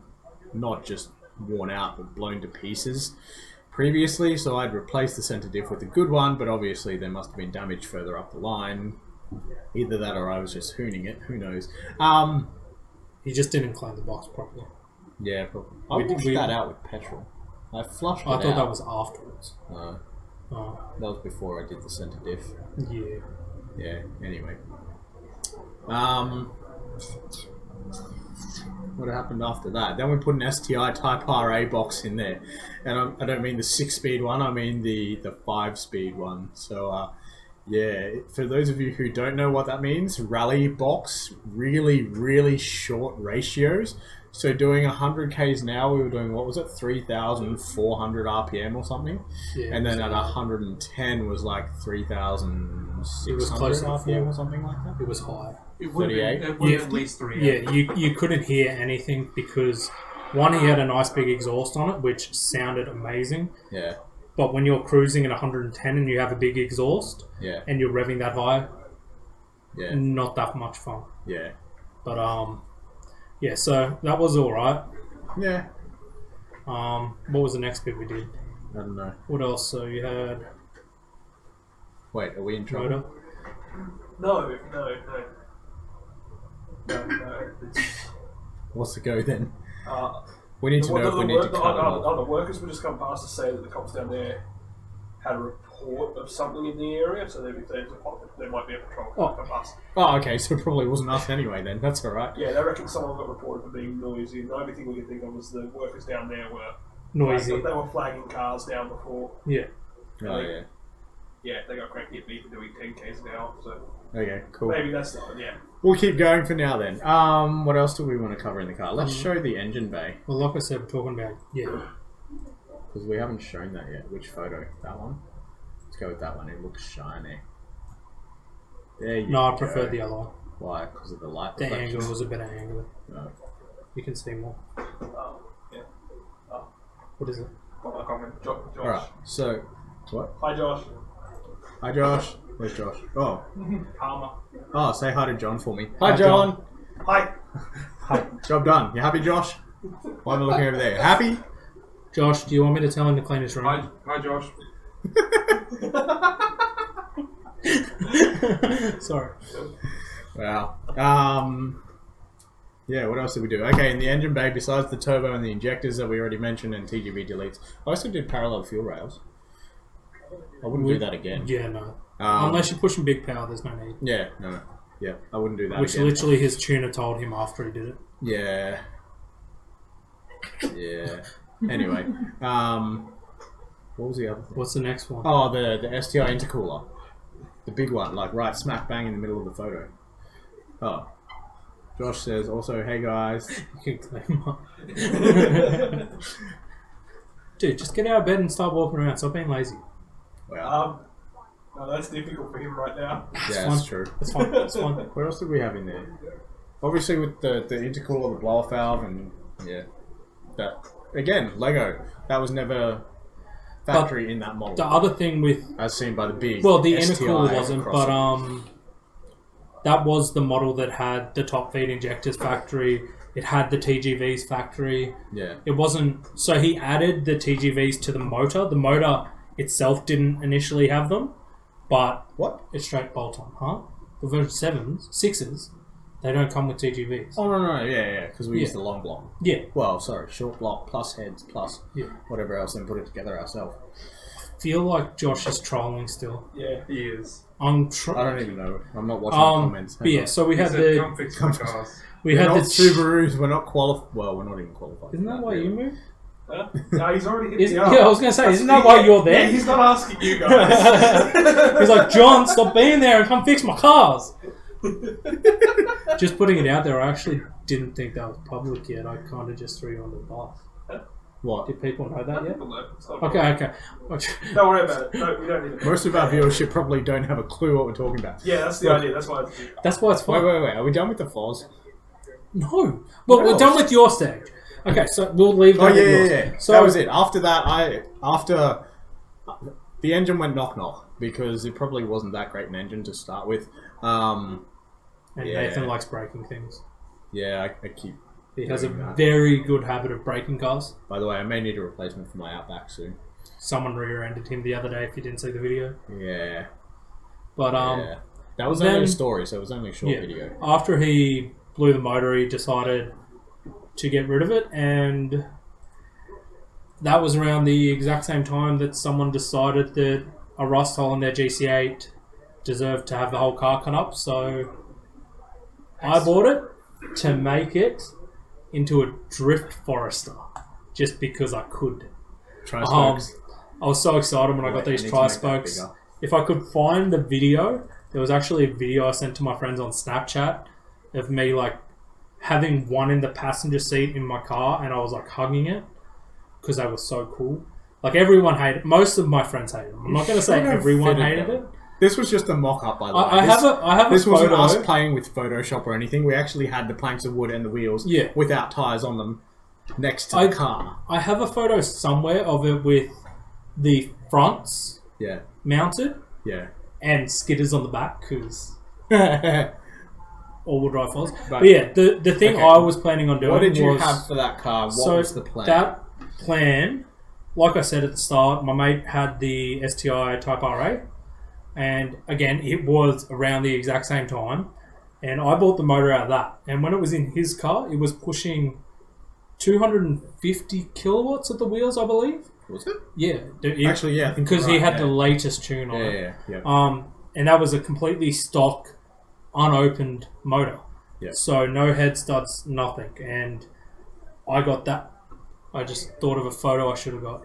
not just worn out but blown to pieces previously, so I'd replaced the center diff with a good one, but obviously there must have been damage further up the line. Either that or I was just hooning it, who knows. You just didn't clean the box properly. Yeah, probably. I We- washed we- that out with petrol. I flushed it I out. thought that was afterwards. No, Oh, that was before I did the center diff. yeah. Yeah, anyway. What happened after that? Then we put an STI Type RA box in there. And I don't mean the 6-speed one, I mean the 5-speed one. So, yeah, for those of you who don't know what that means, rally box, really, really short ratios. So doing 100 Ks an hour, we were doing, what was it, 3,400 RPM or something? Yeah, And then at 110 was like 3,600 It was close to RPM 4. or something like that. It was high. It would have 38? been, it would have Yeah, been at least 3. Yeah, you couldn't hear anything because One, he had a nice big exhaust on it, which sounded amazing. Yeah. But when you're cruising at 110 and you have a big exhaust Yeah. and you're revving that high, Yeah. not that much fun. Yeah. But yeah. So that was all right. Yeah. What was the next bit we did? I don't know. What else? So you had Wait, are we in trouble? motor. No. What's the go then? Uh, We need to know if we need to cut it off. the workers would just come past to say that the cops down there had a report of something in the area, so there might be a patrol car come past. Oh, okay, so it probably wasn't us anyway then. That's alright. Yeah, they reckon someone got reported for being noisy, and the only thing we could think of was the workers down there were Noisy. They were flagging cars down before. Yeah. Oh, yeah. Yeah, they got cranky at me for doing 10 k's an hour, so Okay, cool. maybe that's not, yeah. We'll keep going for now then. What else do we want to cover in the car? Let's show the engine bay. Well, like I said, we're talking about Because we haven't shown that yet. Which photo? That one? Let's go with that one. It looks shiny. There you No, I go. prefer the other one. Why? Because of the light The reflection? angle was a better angle. No. You can see more. Yeah. What is it? Got my comment. Josh. Alright, so... What? Hi, Josh. Hi, Josh. Where's Josh? Oh. Palmer. Oh, say hi to John for me. Hi, John. Hi. Hi. Job done. You happy, Josh? Why am I looking over there? Happy? Josh, do you want me to tell him to clean his room? Hi, Josh. Sorry. Wow. Yeah, what else did we do? Okay, in the engine bay, besides the turbo and the injectors that we already mentioned and TGV deletes, I also did parallel fuel rails. I wouldn't do that again. Yeah, no. Unless you're pushing big power, there's no need. Yeah, no. Yeah, I wouldn't do that Which again. literally his tuner told him after he did it. Yeah. Yeah. Anyway, what was the other thing? What's the next one? Oh, the STI intercooler. The big one, like right smack bang in the middle of the photo. Oh. Josh says also, hey guys. You can claim up. Dude, just get out of bed and start walking around. Stop being lazy. Wow. No, that's difficult for him right now. Yeah, fine. that's true. That's fine. That's fine. What else did we have in there? Obviously with the intercooler, the blow-off valve, and yeah. That, again, Lego. That was never factory in that model. The other thing with... As seen by the big Well, the STI intercooler wasn't, but crossover. that was the model that had the top feed injectors factory. It had the TGVs factory. Yeah. It wasn't... So he added the TGVs to the motor. The motor itself didn't initially have them, but What? it's straight bolt-on, huh? The version 7s, 6s, they don't come with TGVs. Oh, no, yeah, because we Yeah. used the long block. Yeah. Well, sorry, short block plus heads plus Yeah. whatever else and put it together ourselves. Feel like Josh is trolling still. Yeah. He is. I'm I don't even know. I'm not watching the comments. But yeah, so we He had said, the... come fix my cars. We We're had not the... Subarus. We're not qualified. Well, we're not even qualified. Isn't that why you moved? Huh? No, he's already hit Is, me yeah, up. I was going to say, isn't that why you're there? Yeah, he's not asking you guys. He's like, John, stop being there and come fix my cars. Just putting it out there, I actually didn't think that was public yet. I kind of just threw you under the bus. What? Did people know that yet? People know. It's not Okay. Don't worry about it. No, we don't need it. Most of our viewership probably don't have a clue what we're talking about. Yeah, that's the Look. idea. That's why it's That's why it's fun. Wait. Are we done with the FOS? No. Well, What we're else? done with your stage. Okay, so we'll leave that Oh, with yours. yeah. So, That was it. After that, after the engine went knock because it probably wasn't that great an engine to start with. And Yeah. Nathan likes breaking things. Yeah, I keep. He has a doing that. very good habit of breaking cars. By the way, I may need a replacement for my Outback soon. Someone rear-ended him the other day if you didn't see the video. Yeah. But Yeah. That was then- only a story, so it was only a short yeah, video. after he blew the motor, he decided to get rid of it, and that was around the exact same time that someone decided that a rust hole in their GC8 deserved to have the whole car cut up, so I bought it to make it into a drift Forester, just because I could. Tri-spokes. I was so excited when I got Wait, these I need to make that tri-spokes. bigger. If I could find the video, there was actually a video I sent to my friends on Snapchat of me like having one in the passenger seat in my car, and I was like hugging it because they were so cool. Like everyone hated. Most of my friends hated them. I'm not going to say should have everyone fitted hated them. it. This was just a mock-up, by the way. I have a This wasn't photo. us playing with Photoshop or anything. We actually had the planks of wood and the wheels Yeah. without tyres on them. next to the car. I have a photo somewhere of it with the fronts Yeah. mounted Yeah. and skidders on the back because all-wheel drive files. But- But yeah, the thing Okay. I was planning on doing What did you was... have for that car? What so was the plan? that plan, like I said at the start, my mate had the STI Type RA, and again, it was around the exact same time, and I bought the motor out of that. And when it was in his car, it was pushing 250 kilowatts at the wheels, I believe. Was it? Yeah, Actually, yeah, I think because you're he right, had the yeah. latest tune on it. Yeah. And that was a completely stock, unopened motor. Yeah. So no head studs, nothing. And I got that. I just thought of a photo I should have got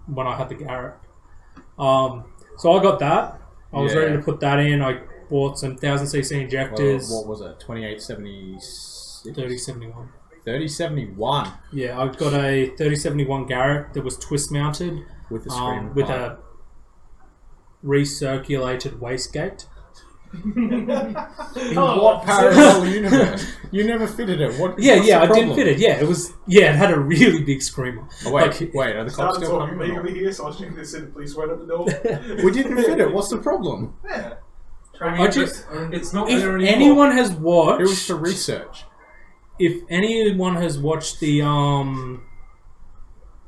when I had the Garrett. So I got that. I was Yeah. ready to put that in. I bought some 1000cc injectors. What was it? 2876? 3071. 3071 Yeah, I got a 3071 Garrett that was twist mounted with a screen with pipe. a recirculated wastegate. In what parallel universe? You never fitted it. What? Yeah, what's yeah, the I problem? didn't fit it. Yeah, it was. Yeah, it had a really big screamer. Oh, wait, Like- wait. Are the cops Started still talking coming? or legally here, so I was checking to see the police went at the door. not? We didn't fit it. What's the problem? Yeah. I just, It's not if there anymore. anyone has It was watched, for research. if anyone has watched the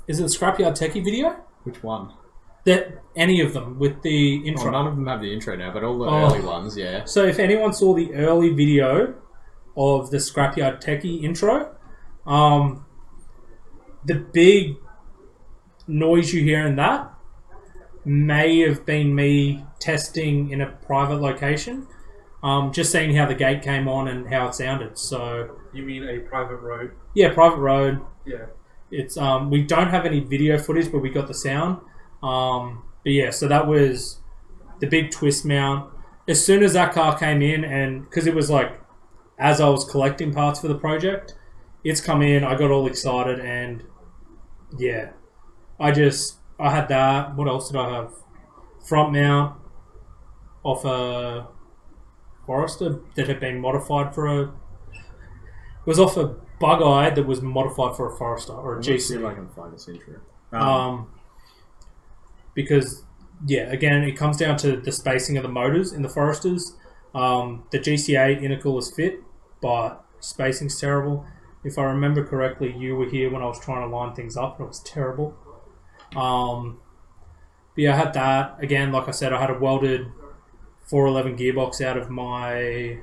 is it the Scrapyard Techie video? Which one? That any of them with the intro. Oh, none of them have the intro now, but all the Oh. early ones, yeah. So if anyone saw the early video of the Scrapyard Techie intro, the big noise you hear in that may have been me testing in a private location, just seeing how the gate came on and how it sounded. So You mean a private road? yeah, private road. Yeah. It's we don't have any video footage, but we got the sound. But yeah, so that was the big twist mount. As soon as that car came in, and because it was like as I was collecting parts for the project, it's come in. I got all excited, and yeah, I had that. What else did I have? Front mount off a Forester that had been modified for a. It was off a Bug Eye that was modified for a Forester or a Let's see GC. if I can find this intro. Because yeah, again, it comes down to the spacing of the motors in the Foresters. The GC8 intercool is fit, but spacing's terrible. If I remember correctly, you were here when I was trying to line things up, and it was terrible. But yeah, I had that. Again, like I said, I had a welded 411 gearbox out of my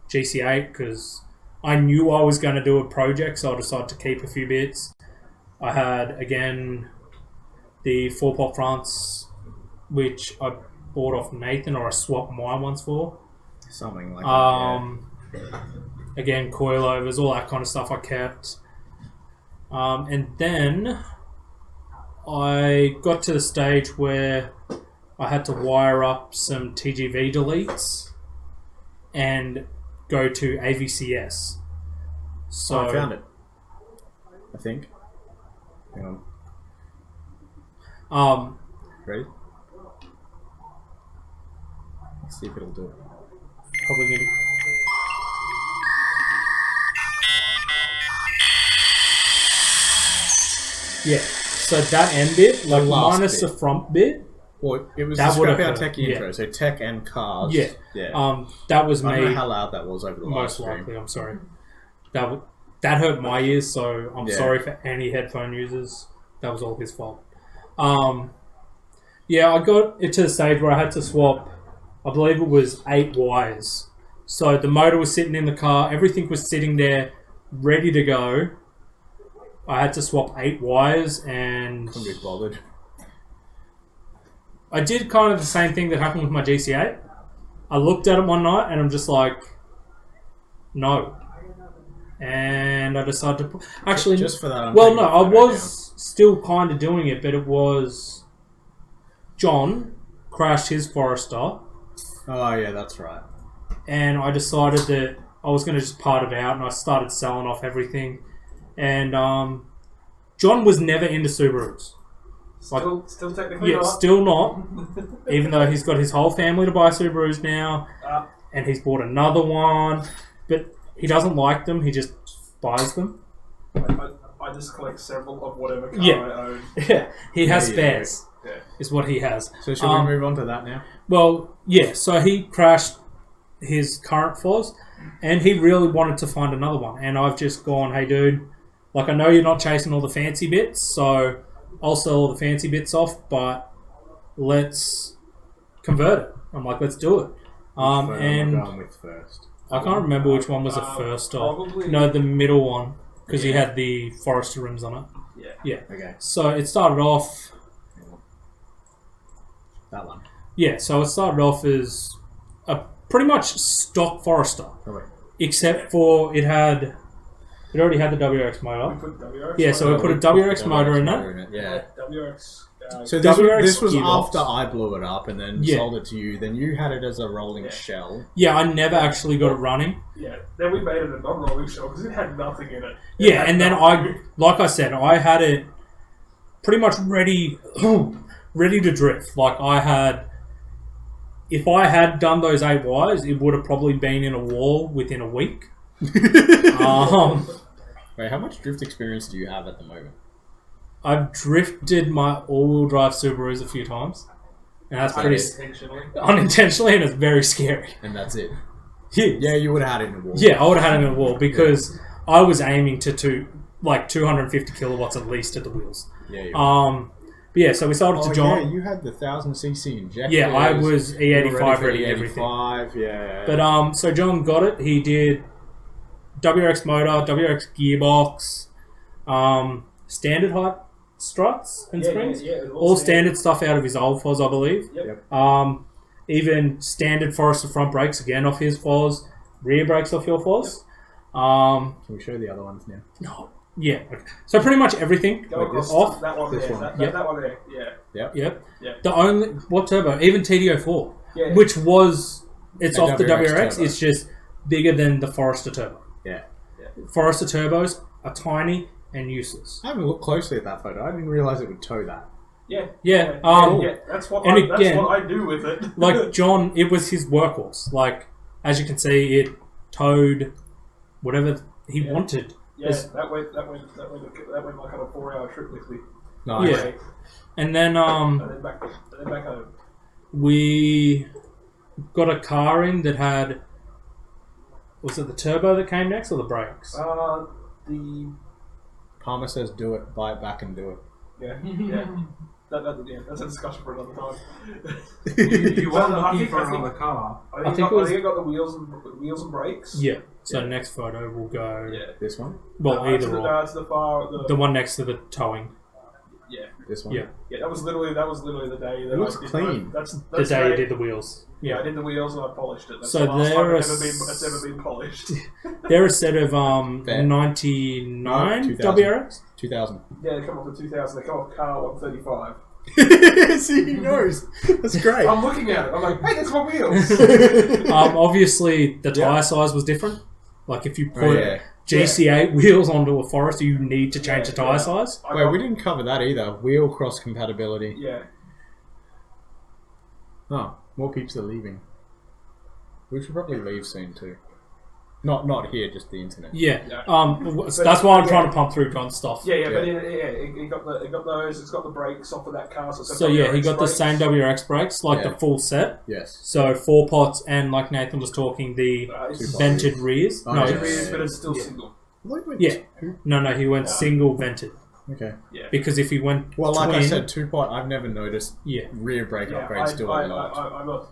GC8 because I knew I was going to do a project, so I decided to keep a few bits. I had, again, the 4-pot fronts, which I bought off Nathan, or I swapped my ones for. Something like that. Again, coilovers, all that kind of stuff I kept. And then I got to the stage where I had to wire up some TGV deletes and go to AVCS. So I found it. I think. Hang on. Ready? Let's see if it'll do it. Probably gonna. Yeah, so that end bit, like last minus bit. the front bit, Well, it was That the would've Scrapyard hurt, Techie yeah. intro, so tech and cars. yeah, Yeah. that was I don't know me how loud that was over the live most stream. likely. I'm sorry, that hurt my ears, so I'm Yeah. sorry for any headphone users. That was all his fault. Yeah, I got it to the stage where I had to swap. I believe it was 8 wires. So the motor was sitting in the car, everything was sitting there, ready to go. I had to swap 8 wires, and Couldn't be bothered. I did kind of the same thing that happened with my GC8. I looked at it one night, and I'm just like, no. And I decided to put... Actually, Just for that. I'm well, taking no, the I photo was still kind of doing it, but it was... John crashed his Forester, down. Oh, yeah, that's right. and I decided that I was going to just part it out, and I started selling off everything. And John was never into Subarus. Still technically Yeah, not. still not. Even though he's got his whole family to buy Subarus now, Ah. and he's bought another one, but he doesn't like them. He just buys them. I I just collect several of whatever car Yeah. I own. Yeah, he has Yeah, spares. Yeah. Is what he has. So should we move on to that now? Well, yeah. So he crashed his current Foz, and he really wanted to find another one. And I've just gone, hey, dude, like I know you're not chasing all the fancy bits, so I'll sell all the fancy bits off, but let's convert it. I'm like, let's do it. Which And I'm going with first. I can't remember which one was the first of. Probably. No, the middle one, because he had the Forester rims on it. Yeah. Okay, So it started off. that one. Yeah, so it started off as a pretty much stock Forester, Okay. except for it already had the WRX We motor. put WRX. Yeah, so we put a WRX motor in motor it. Yeah. WRX. So this, WRX this was gearbox. after I blew it up and then Yeah. sold it to you. Then you had it as a rolling Yeah. shell. Yeah, I never actually got it running. Yeah. Then we made it a non-rolling shell because it had nothing in it. Yeah, and then like I said, I had it pretty much ready, ready to drift. Like I had, if I had done those 8 wires, it would have probably been in a wall within a week. Wait, how much drift experience do you have at the moment? I've drifted my all-wheel drive Subarus a few times, and that's pretty Unintentionally. unintentionally, and it's very scary. And that's it. Yeah, Yeah, you would have had it in a wall. yeah, I would have had it in a wall because I was aiming to 250 kilowatts at least at the wheels. Yeah. You But yeah, so we sold it to John. Yeah, you had the 1000cc injector. Yeah, I was E85 ready, everything. E85, yeah. But so John got it. He did WRX motor, WRX gearbox, standard height struts and springs. Yeah, All standard stuff out of his old Foz, I believe. Yep. Even standard Forester front brakes again off his Foz, rear brakes off your Foz. Can we show the other ones now? No, yeah. Okay. So pretty much everything Go across off. that one This there. one. That one there. Yeah. Yep. Yeah. The only what turbo? Even TD04, Yeah. which was it's A off the WRX WRX. turbo. It's just bigger than the Forester turbo. Yeah. Forester turbos are tiny and useless. I haven't looked closely at that photo. I didn't realise it would tow that. Yeah. Yeah. Yeah. That's what. and That's again- what I do with it. Like John, it was his workhorse. Like as you can see, it towed whatever he wanted. Yeah. That went like on a 4-hour trip with me. Nice. Yeah. And then And then back home. we got a car in that had. Was it the turbo that came next or the brakes? The Palmer says do it, buy it back and do it. yeah. That's a discussion for another time. You Well, were I looking think- for I think- another car. I think it got the wheels and brakes. Yeah. So next photo will go. Yeah. This one? Well, to either the, or. to the far. The one next to the towing. Yeah. This one? Yeah. Yeah. That was literally the day that It looks I did clean. That's The day you did the wheels. Yeah, I did the wheels and I polished it. That's So the last there time are it's ever been polished. They're a set of Fair. 99 No, 2000. WRX. 2000. Yeah, they come off the 2000. They come off car 135. See, he knows. That's great. I'm looking at it. I'm like, hey, that's my wheels. Obviously, the tyre size was different. Like if you put yeah. GC8 wheels onto a Forester, you need to change the tyre Yeah. size. I Wait, got- we didn't cover that either. Wheel cross compatibility. Yeah. Oh, more peeps are leaving. We should probably leave soon too. Not here, just the internet. Yeah. Yeah. That's why I'm trying to pump through John's stuff. Yeah, but it got those. It's got the brakes off of that car. So, it's So yeah, he got the brakes. same WRX brakes, like Yeah. the full set. Yes. So 4 pots and like Nathan was talking, the It's vented rears. Oh, No, yeah. rears, but it's still Yeah. single. Yeah. no, he went single vented Okay. Yeah. because if he went Well, like I twin- said, 2-pot, I've never noticed yeah. rear brake Yeah, upgrades do a lot. I'm not.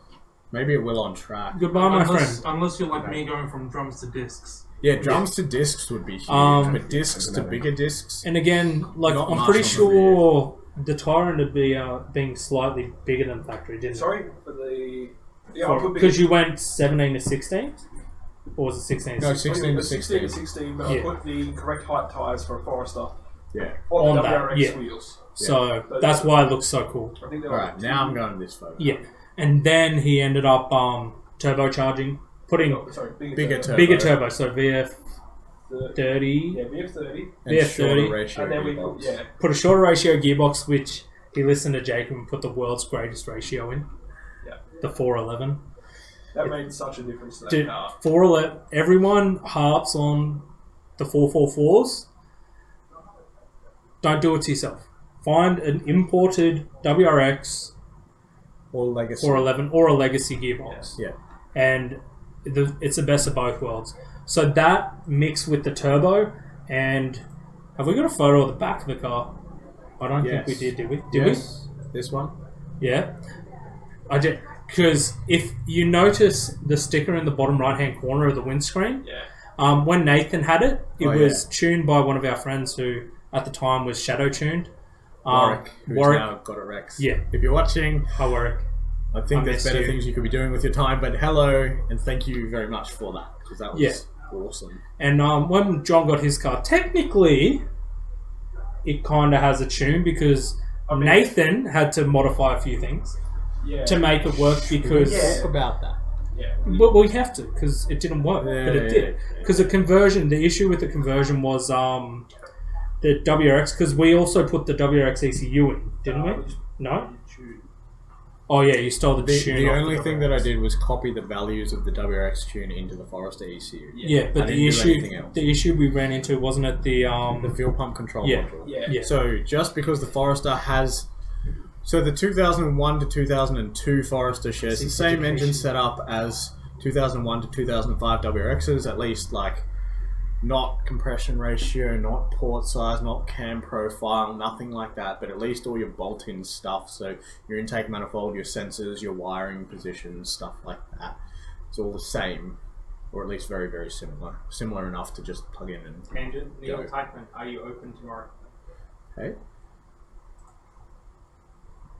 Maybe it will on track. Goodbye, my friend. Unless you're like me going from drums to discs. Yeah, drums to discs would be huge, but discs to bigger discs. And again, like Not I'm much pretty on the sure the Tyrant would be being slightly bigger than factory, didn't Sorry for the. Yeah, I put Because you went 17 to 16, or was it 16 to No, 16? 16 to 16 to 16. 16, but Yeah. I put the correct height tyres for a Forester Yeah. on the On that, WRX yeah. wheels. So that's why it looks so cool. I think they're Alright, now I'm going to this photo. Yeah, and then he ended up turbocharging, putting Bigger turbo. bigger turbo, so VF30, Yeah, VF30. And VF30. shorter ratio And then we gearbox. put, put a shorter ratio gearbox, which he listened to Jakeb and put the world's greatest ratio in. Yeah. The 411. that made such a difference to that Dude, car. 411. Everyone harps on the 444s. don't do it to yourself. Find an imported WRX Or legacy. 411 or a legacy gearbox. Yeah. And it's the best of both worlds. So that mixed with the turbo, and have we got a photo of the back of the car? I don't think we did we? Did Yes. This one? we? Yeah. I did. Because if you notice the sticker in the bottom right-hand corner of the windscreen, when Nathan had it, it was tuned by one of our friends who, at the time, was shadow tuned. Warwick, who's now got a Rex. Yeah. If you're watching, Hi, Warwick. I think I there's missed better you. things you could be doing with your time, but hello, and thank you very much for that, because that was awesome. And when John got his car, technically, it kind of has a tune because Nathan had to modify a few things to make it work because... Talk about that. Well, we have to because it didn't work, but it did. Because the conversion, the issue with the conversion was the WRX, because we also put the WRX ECU in, didn't we? No? Oh yeah, you stole the tune. The off only the thing that I did was copy the values of the WRX tune into the Forester ECU. Yeah, but I the didn't do anything else. issue we ran into wasn't it the The fuel pump control module. Yeah. So just because the Forester has... So the 2001 to 2002 Forester shares the same engine setup as 2001 to 2005 WRXs, at least like not compression ratio, not port size, not cam profile, nothing like that, but at least all your bolt-in stuff, so your intake manifold, your sensors, your wiring positions, stuff like that. It's all the same, or at least very, very similar. Similar enough to just plug in and Tangent, Neil go. Teichman, are you open tomorrow? Hey?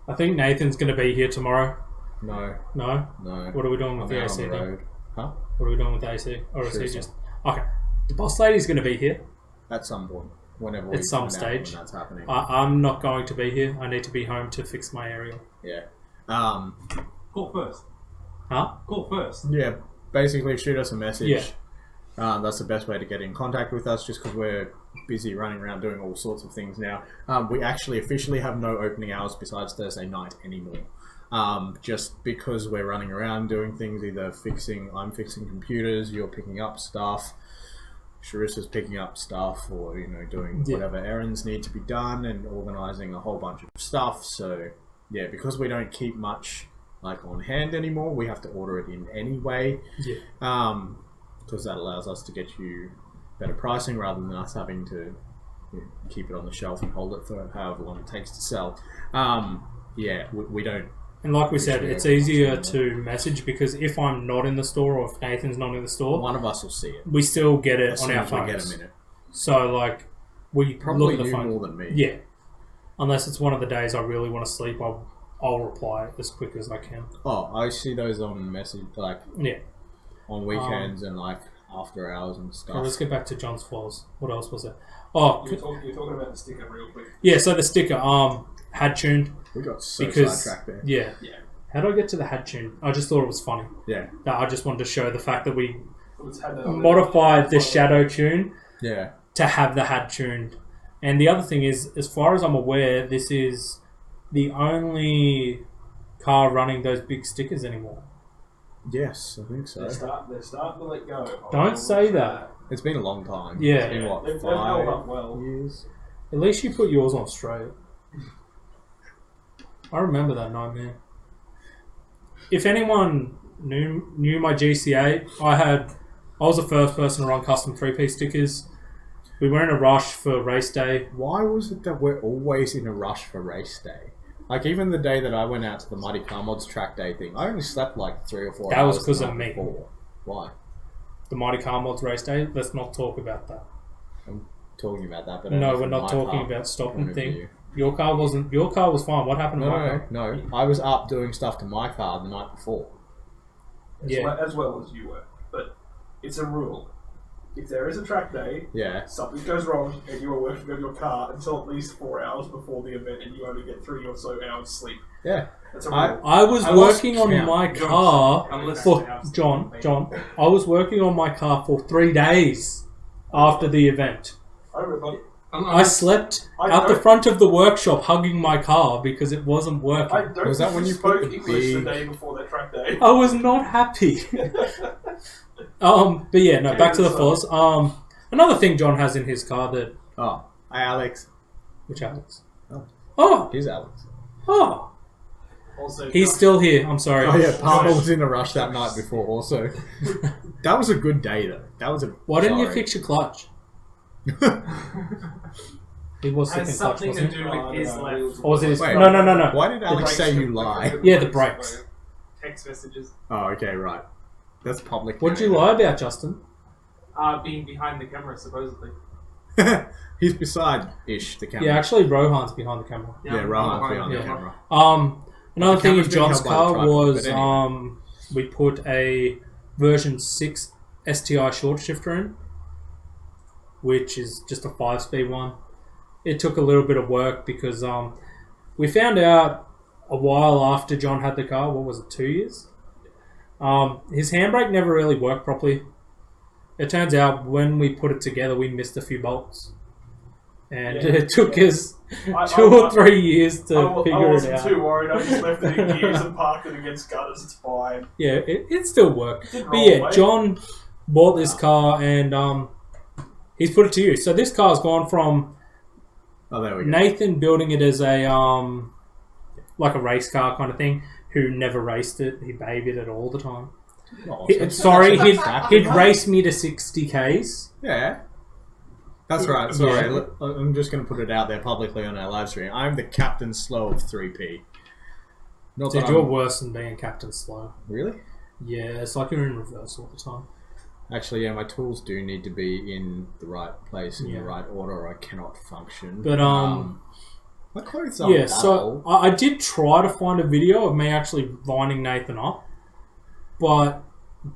I think Nathan's going to be here tomorrow. No. No? No. What are we doing with I'm the out AC on the then? road. Huh? What are we doing with the AC? Or is Sure, he sir. just... Okay. The boss lady's going to be here. At some point. Whenever we At some find out stage. when that's happening. I'm not going to be here. I need to be home to fix my aerial. Yeah. Call first. Huh? Call first. Yeah, basically shoot us a message. Yeah. That's the best way to get in contact with us, just because we're busy running around doing all sorts of things now. We actually officially have no opening hours besides Thursday night anymore. Just because we're running around doing things, either I'm fixing computers, you're picking up stuff, Sharissa's picking up stuff, or doing whatever errands need to be done and organising a whole bunch of stuff. So yeah, because we don't keep much like on hand anymore, we have to order it in anyway. Yeah. Because that allows us to get you better pricing rather than us having to keep it on the shelf and hold it for however long it takes to sell. Yeah, we don't. And like we said, it's easier to message because if I'm not in the store or if Nathan's not in the store, One of us will see it. we still get it As on soon our as we phones. get a minute. So like, we Probably look at the you phone. more than me. Yeah. Unless it's one of the days I really want to sleep, I'll reply as quick as I can. Oh, I see those on message Yeah. on weekends and after hours and stuff. Okay, let's get back to John's files. What else was there? Oh, You're talking about the sticker real quick. yeah. So the sticker had tuned We got so because sidetracked there. yeah. How did I get to the had tune? I just thought it was funny. Yeah. That I just wanted to show the fact that we It's had that modified the shadow tune Yeah. to have the had tuned. And the other thing is, as far as I'm aware, this is the only car running those big stickers anymore. Yes, I think so. They're starting to let go. Don't say that. It's been a long time. Yeah. It's been what, They've held up 5 well. years? At least you put yours on straight. I remember that night, man. If anyone knew my GCA, I was the first person to run custom 3-piece stickers. We were in a rush for race day. Why was it that we're always in a rush for race day? Like, even the day that I went out to the Muddy Car Mods track day thing, I only slept like 3 or 4 That hours. was 'cause the of night me. before. Why? The Mighty Car Mods race day. Let's not talk about that. I'm talking about that, but No, only we're from not my talking car about stopping point of thing. view. Your car was fine. What happened to my car? No. I was up doing stuff to my car the night before. Yeah. As well as you were. But it's a rule. If there is a track day, Yeah. something goes wrong, and you are working on your car until at least 4 hours before the event, and you only get 3 or so hours sleep. Yeah. That's a rule. I was I lost working on count. my car Unless- for John. I was working on my car for 3 days after the event. I remember. I slept I out the don't- front of the workshop hugging my car because it wasn't working. I don't Was that think when you you put spoke the English the big- day before that track day. I was not happy. But yeah, no, back to the fuzz. Another thing John has in his car that Oh, hi Alex. Which Alex? Oh. Oh! Here's Alex. Oh! Also, He's still here. I'm sorry. Oh yeah, Palmer was in a rush that night before. Also, that was a good day though. That was a. Why didn't you sorry. fix your clutch? He was has sticking clutch, something to wasn't he? do with his left. Or was it his... Wait, No. Why did Alex say you lie? Yeah, the brakes. Text messages. Oh, okay, right. That's public. What did you lie about, Justin? Being behind the camera, supposedly. He's beside Ish, the camera. Yeah, actually, Rohan's behind the camera. Yeah, Rohan's behind Yeah. the camera. Another The thing in camera's being John's held by the car tripod, was but anyway. we put a version 6 STI short shifter in, which is just a 5-speed one. It took a little bit of work because we found out a while after John had the car, what was it, 2 years? His handbrake never really worked properly. It turns out when we put it together, we missed a few bolts. And it took us 2 or 3 years to I figure it wasn't out. too worried. I just left it in gears and parked it against gutters. It's fine. Yeah, it still worked. Didn't But roll yeah, away. John bought this car and he's put it to use. So this car's gone from Oh, there we go. Nathan building it as a like a race car kind of thing, who never raced it. He babied it all the time. Oh, Sorry, so he'd that's race me to 60 Ks. Yeah. That's right. Sorry, I'm just going to put it out there publicly on our live stream. I'm the Captain Slow of 3P. Not Dude, that you're I'm- worse than being Captain Slow. Really? Yeah, it's like you're in reverse all the time. Actually, yeah, my tools do need to be in the right place, in Yeah. the right order, or I cannot function. But my clothes are yeah, so I did try to find a video of me actually lining Nathan up, but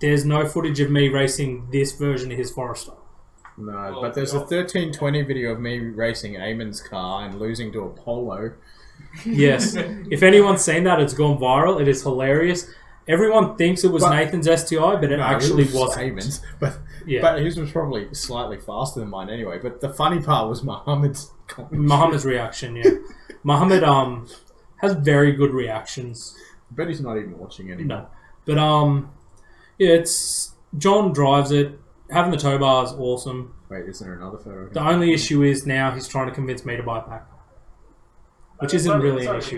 there's no footage of me racing this version of his Forester. No, but there's a 1320 video of me racing Eamon's car and losing to a Polo. Yes. If anyone's seen that, it's gone viral. It is hilarious. Everyone thinks it was But- Nathan's STI, but it actually wasn't. Eamon's, but Yeah. but his was probably slightly faster than mine anyway. But the funny part was Muhammad's. Muhammad's reaction, yeah. Muhammad has very good reactions. I bet he's not even watching anymore. No. But yeah, it's John drives it. Having the tow bar is awesome. Wait, isn't there another photo? The only issue is now he's trying to convince me to buy it back. Which isn't really an issue.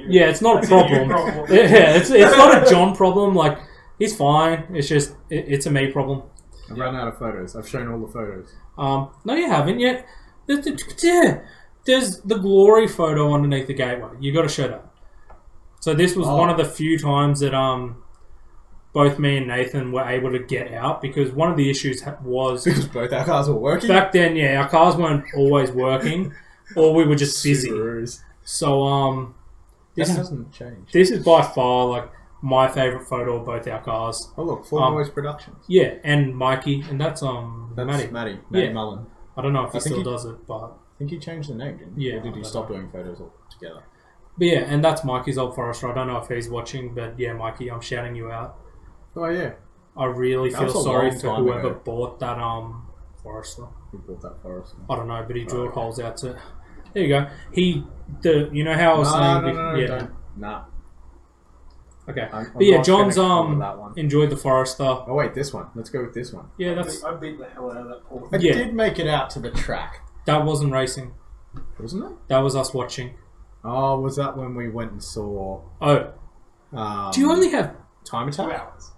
Yeah, it's not a problem. Yeah, it's not a John problem. Like, he's fine. It's just, it's a me problem. I've run out of photos. I've shown all the photos. No, you haven't yet. There's the glory photo underneath the gateway. You got to show that. So this was one of the few times that both me and Nathan were able to get out, because one of the issues was Because both our cars were working. back then. Yeah, our cars weren't always working, or we were just busy. Subarus. So This this hasn't changed. this is by far like my favorite photo of both our cars. Oh look, Full Noise Productions. Yeah, and Mikey, and that's That's Matty Yeah. Mullen. I don't know if he I think still he- does it, but I think he changed the name, didn't he? Yeah, Or did I he don't stop know. doing photos altogether? But yeah, and that's Mikey's old Forester. I don't know if he's watching, but yeah, Mikey, I'm shouting you out. Oh yeah, I really That feel was a sorry long for time whoever ago. bought that Forester. he bought that for us. I don't know, but he drilled holes out to. There you go. You know how I was saying. No, yeah. don't. Nah. Okay. I'm But yeah, not John's gonna cover that one. enjoyed the Forester. Oh wait, this one. Let's go with this one. Yeah, that's I beat the hell out of that poor I thing. Yeah. did make it out to the track, that wasn't racing. wasn't it? That was us watching. Oh, was that when we went and saw? Oh, do you only have? time 2 attack? hours.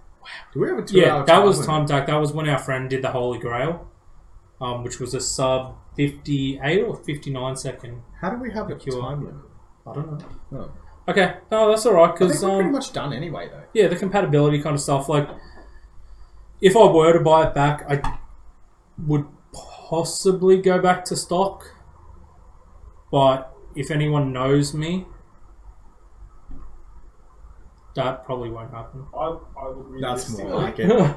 Do we have a 2 Yeah, hour that was limit? time attack. That was when our friend did the Holy Grail, which was a sub 58 or 59 second. How do we have a Cure. time limit? I don't know. Oh. Okay, no, that's all right I think because we're pretty much done anyway, though. yeah, the compatibility kind of stuff. Like, if I were to buy it back, I would possibly go back to stock. But if anyone knows me, that probably won't happen. I would really That's just more think, like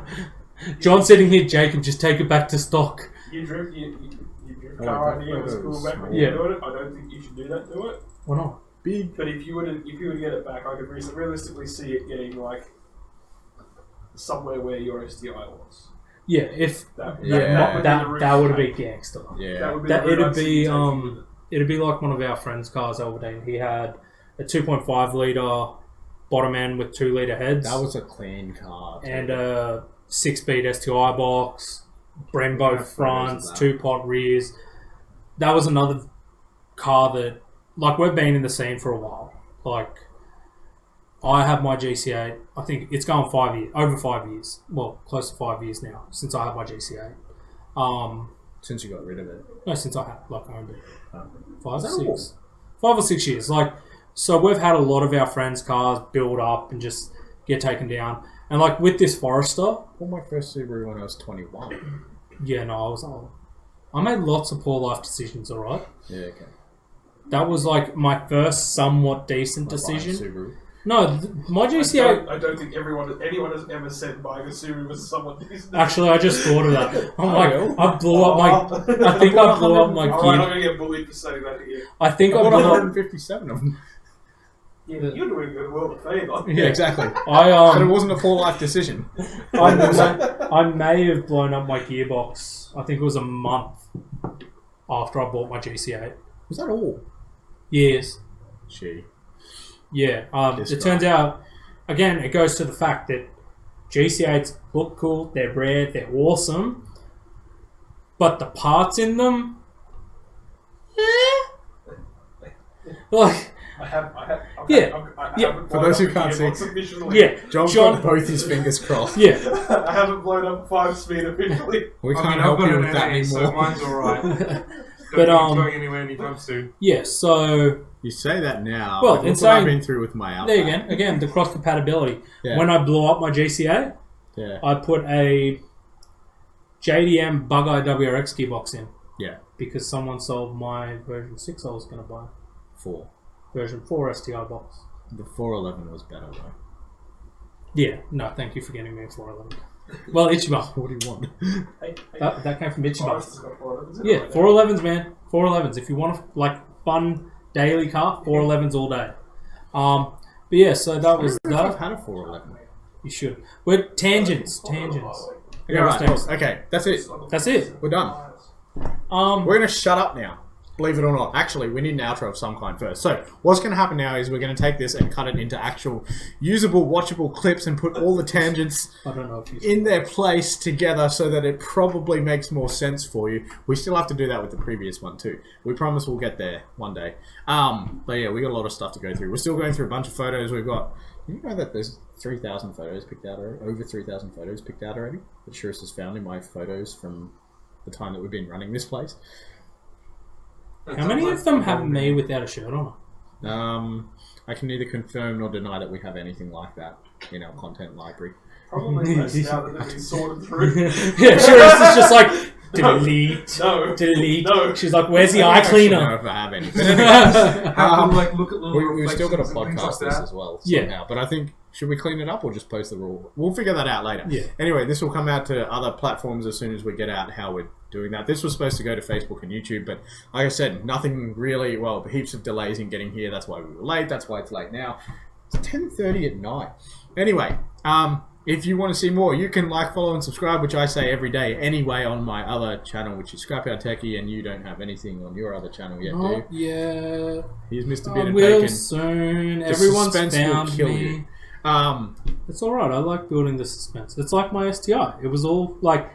it. John sitting here, Jakeb, just take it back to stock. You drift Oh, car that idea was photo cool is back when small. you Yeah. were doing it. I don't think you should do that to it. Why not? Big. But if you were to get it back, I could realistically see it getting like somewhere where your STI was. Yeah, if That, Yeah. would be the that route that would to be take. gangster. Yeah. That would be That the route it'd I'd see be you taking with it. it'd be like one of our friends' cars over there. He had a 2.5 litre bottom end with 2 litre heads. That was a clean car. too. And a 6-speed STI box, Brembo Yeah, fronts, photos of that. 2-pot rears. That was another car that, like, we've been in the scene for a while. Like, I have my GC8. I think it's going over 5 years. Well, close to 5 years now since I have my GC8. Since you got rid of it. No, since I had, like, owned it. 5 or 6 years. Like, so we've had a lot of our friends' cars build up and just get taken down. And, like, with this Forester... I bought my first Subaru when I was 21. Yeah, no, I was old. I made lots of poor life decisions, alright? Yeah, okay. That was, like, my first somewhat decent decision. Subaru. No, my GC8... I don't think anyone has ever said buying a Subaru was somewhat decent. Actually, I just thought of that. I'm like, I blew up my... I think I blew up my Alright, I'm gear... going to get bullied for saying that here. I think I bought blew up... 157 of them. Yeah, you're doing the world a favour. Yeah, exactly. But it wasn't a full life decision. I may have blown up my gearbox. I think it was a month after I bought my GC8. Was that all? Yes. Gee. Yeah. This It guy. turns out, again, it goes to the fact that GC8s look cool, they're rare, they're awesome, but the parts in them, like, I have, Yeah. haven't For blown those up who a can't see- gearbox officially. yeah, John's John- got both his fingers crossed. yeah. I haven't blown up 5-speed officially. We I can't mean, help I've got you an with that NA, so anymore. mine's alright. But, Don't think it's going anywhere anytime soon. Yeah, so You say that now. Well, like, in look what I've saying- been through with my Outback. there you go. Again, the cross compatibility. Yeah. When I blew up my GC8, Yeah. I put a JDM Bug-Eye WRX gearbox in Yeah. because someone sold my version 6 I was going to buy. 4. Version 4 STI box. The 411 was better though. Yeah, no, thank you for getting me a 411. Well, Ichiban. What do you want? Hey, That came from Ichiban. Forester's got 411s in it Yeah, right now. 411s, man. 411s. If you want a like fun daily car, 411s all day. But yeah, so that was I've that. had a 411. You should. We're tangents. Tangents. Yeah, what's right. next? Okay, that's it. That's it. We're done. We're going to shut up now. Believe it or not. Actually, we need an outro of some kind first. So, what's going to happen now is we're going to take this and cut it into actual usable, watchable clips and put all the tangents I don't know if you in their place together so that it probably makes more sense for you. We still have to do that with the previous one too. We promise we'll get there one day. But yeah, we got a lot of stuff to go through. We're still going through a bunch of photos. We've got... You know that there's 3,000 photos picked out already? Over 3,000 photos picked out already? That Shurist has found in my photos from the time that we've been running this place. How many of them have me without a shirt on? I can neither confirm nor deny that we have anything like that in our content library. Probably less now that they've been sorted through. Yeah, Shurist is just like, delete, No. delete. No. She's like, where's the I eye don't actually know cleaner? if I have any. But anyway, Have them like look at little we've still got to reflections and things podcast like this that. as well Yeah. somehow. But I think, should we clean it up or just post the raw? We'll figure that out later. Yeah. Anyway, this will come out to other platforms as soon as we get out how we're doing that. This was supposed to go to Facebook and YouTube, but like I said, nothing really, well, heaps of delays in getting here. That's why we were late. That's why it's late now. It's 10:30 at night. Anyway, if you want to see more, you can like, follow, and subscribe, which I say every day anyway on my other channel, which is Scrapyard Techie, and you don't have anything on your other channel yet, do you? Not yet. Here's Mr. I Bearded will Bacon. soon. The Everyone's suspense will found kill me. you. It's alright, I like building the suspense. It's like my STI. It was all like,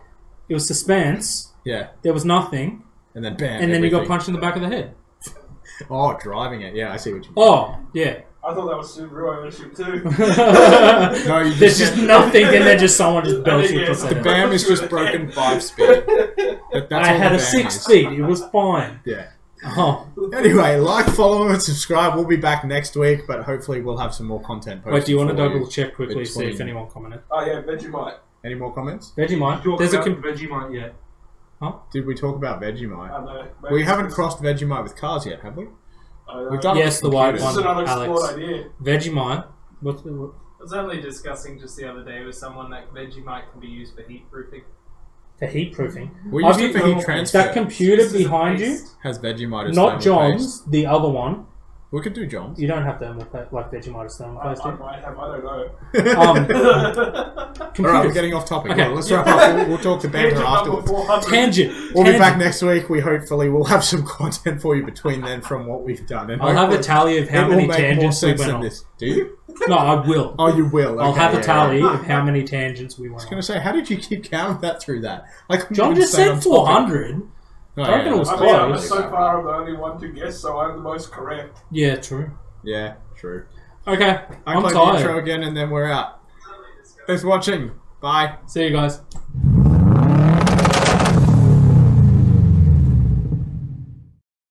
it was suspense, Yeah, there was nothing, and then bam, and then you got everything. punched in the back of the head. Oh, driving it. Yeah, I see what you mean. Oh, yeah. I thought that was Subaru ownership too. No, you There's just just nothing, and then just someone just belts you Yeah, across the the head. BAM is just broken 5-speed. That's I all had the a BAM 6 is. speed, it was fine. Yeah. Oh. Anyway, like, follow, and subscribe. We'll be back next week, but hopefully we'll have some more content posted. Wait, do you want to for double check quickly, see if between- anyone commented? Oh yeah, Vegemite. Any more comments? Vegemite, Talk there's a... about Vegemite yet. Did we talk about Vegemite? I don't know. Maybe We it's haven't just- crossed Vegemite with cars yet, have we? I don't know. We've done Yes, it with the white This computers. is an one. unexplored Alex. idea. Vegemite. What's the... What? I was only discussing just the other day with someone that Vegemite can be used for heat proofing. For heat proofing. We used it for heat That transfer. computer This is a behind you, paste. Has Vegemite as not thermal paste. John's, the other one. We could do John's. You don't have thermal paste, like Vegemite is thermal I paste. do you? might have. I don't know. Alright, we're Computers. getting off topic. Okay. Well, let's wrap up. We'll talk to Banter Tangent number afterwards. 400. Tangent. We'll be back Tangent. next week. We hopefully will have some content for you between then from what we've done. And I'll have a hopefully tally of how it will many make more tangents we sense went than on. this. Do you? No, I will. Oh, you will. I'll Okay, have a yeah, tally yeah. of how many tangents we went I was on. going to say, how did you keep count of that through that? I couldn't John even just stay said on topic. 400. Oh, I reckon it was I mean, I'm close. so far I'm the only one to guess, so I'm the most correct. Yeah, true. Yeah, true. Okay, I I'm play the intro tired. again and then we're out. Thanks for watching. Bye. See you guys.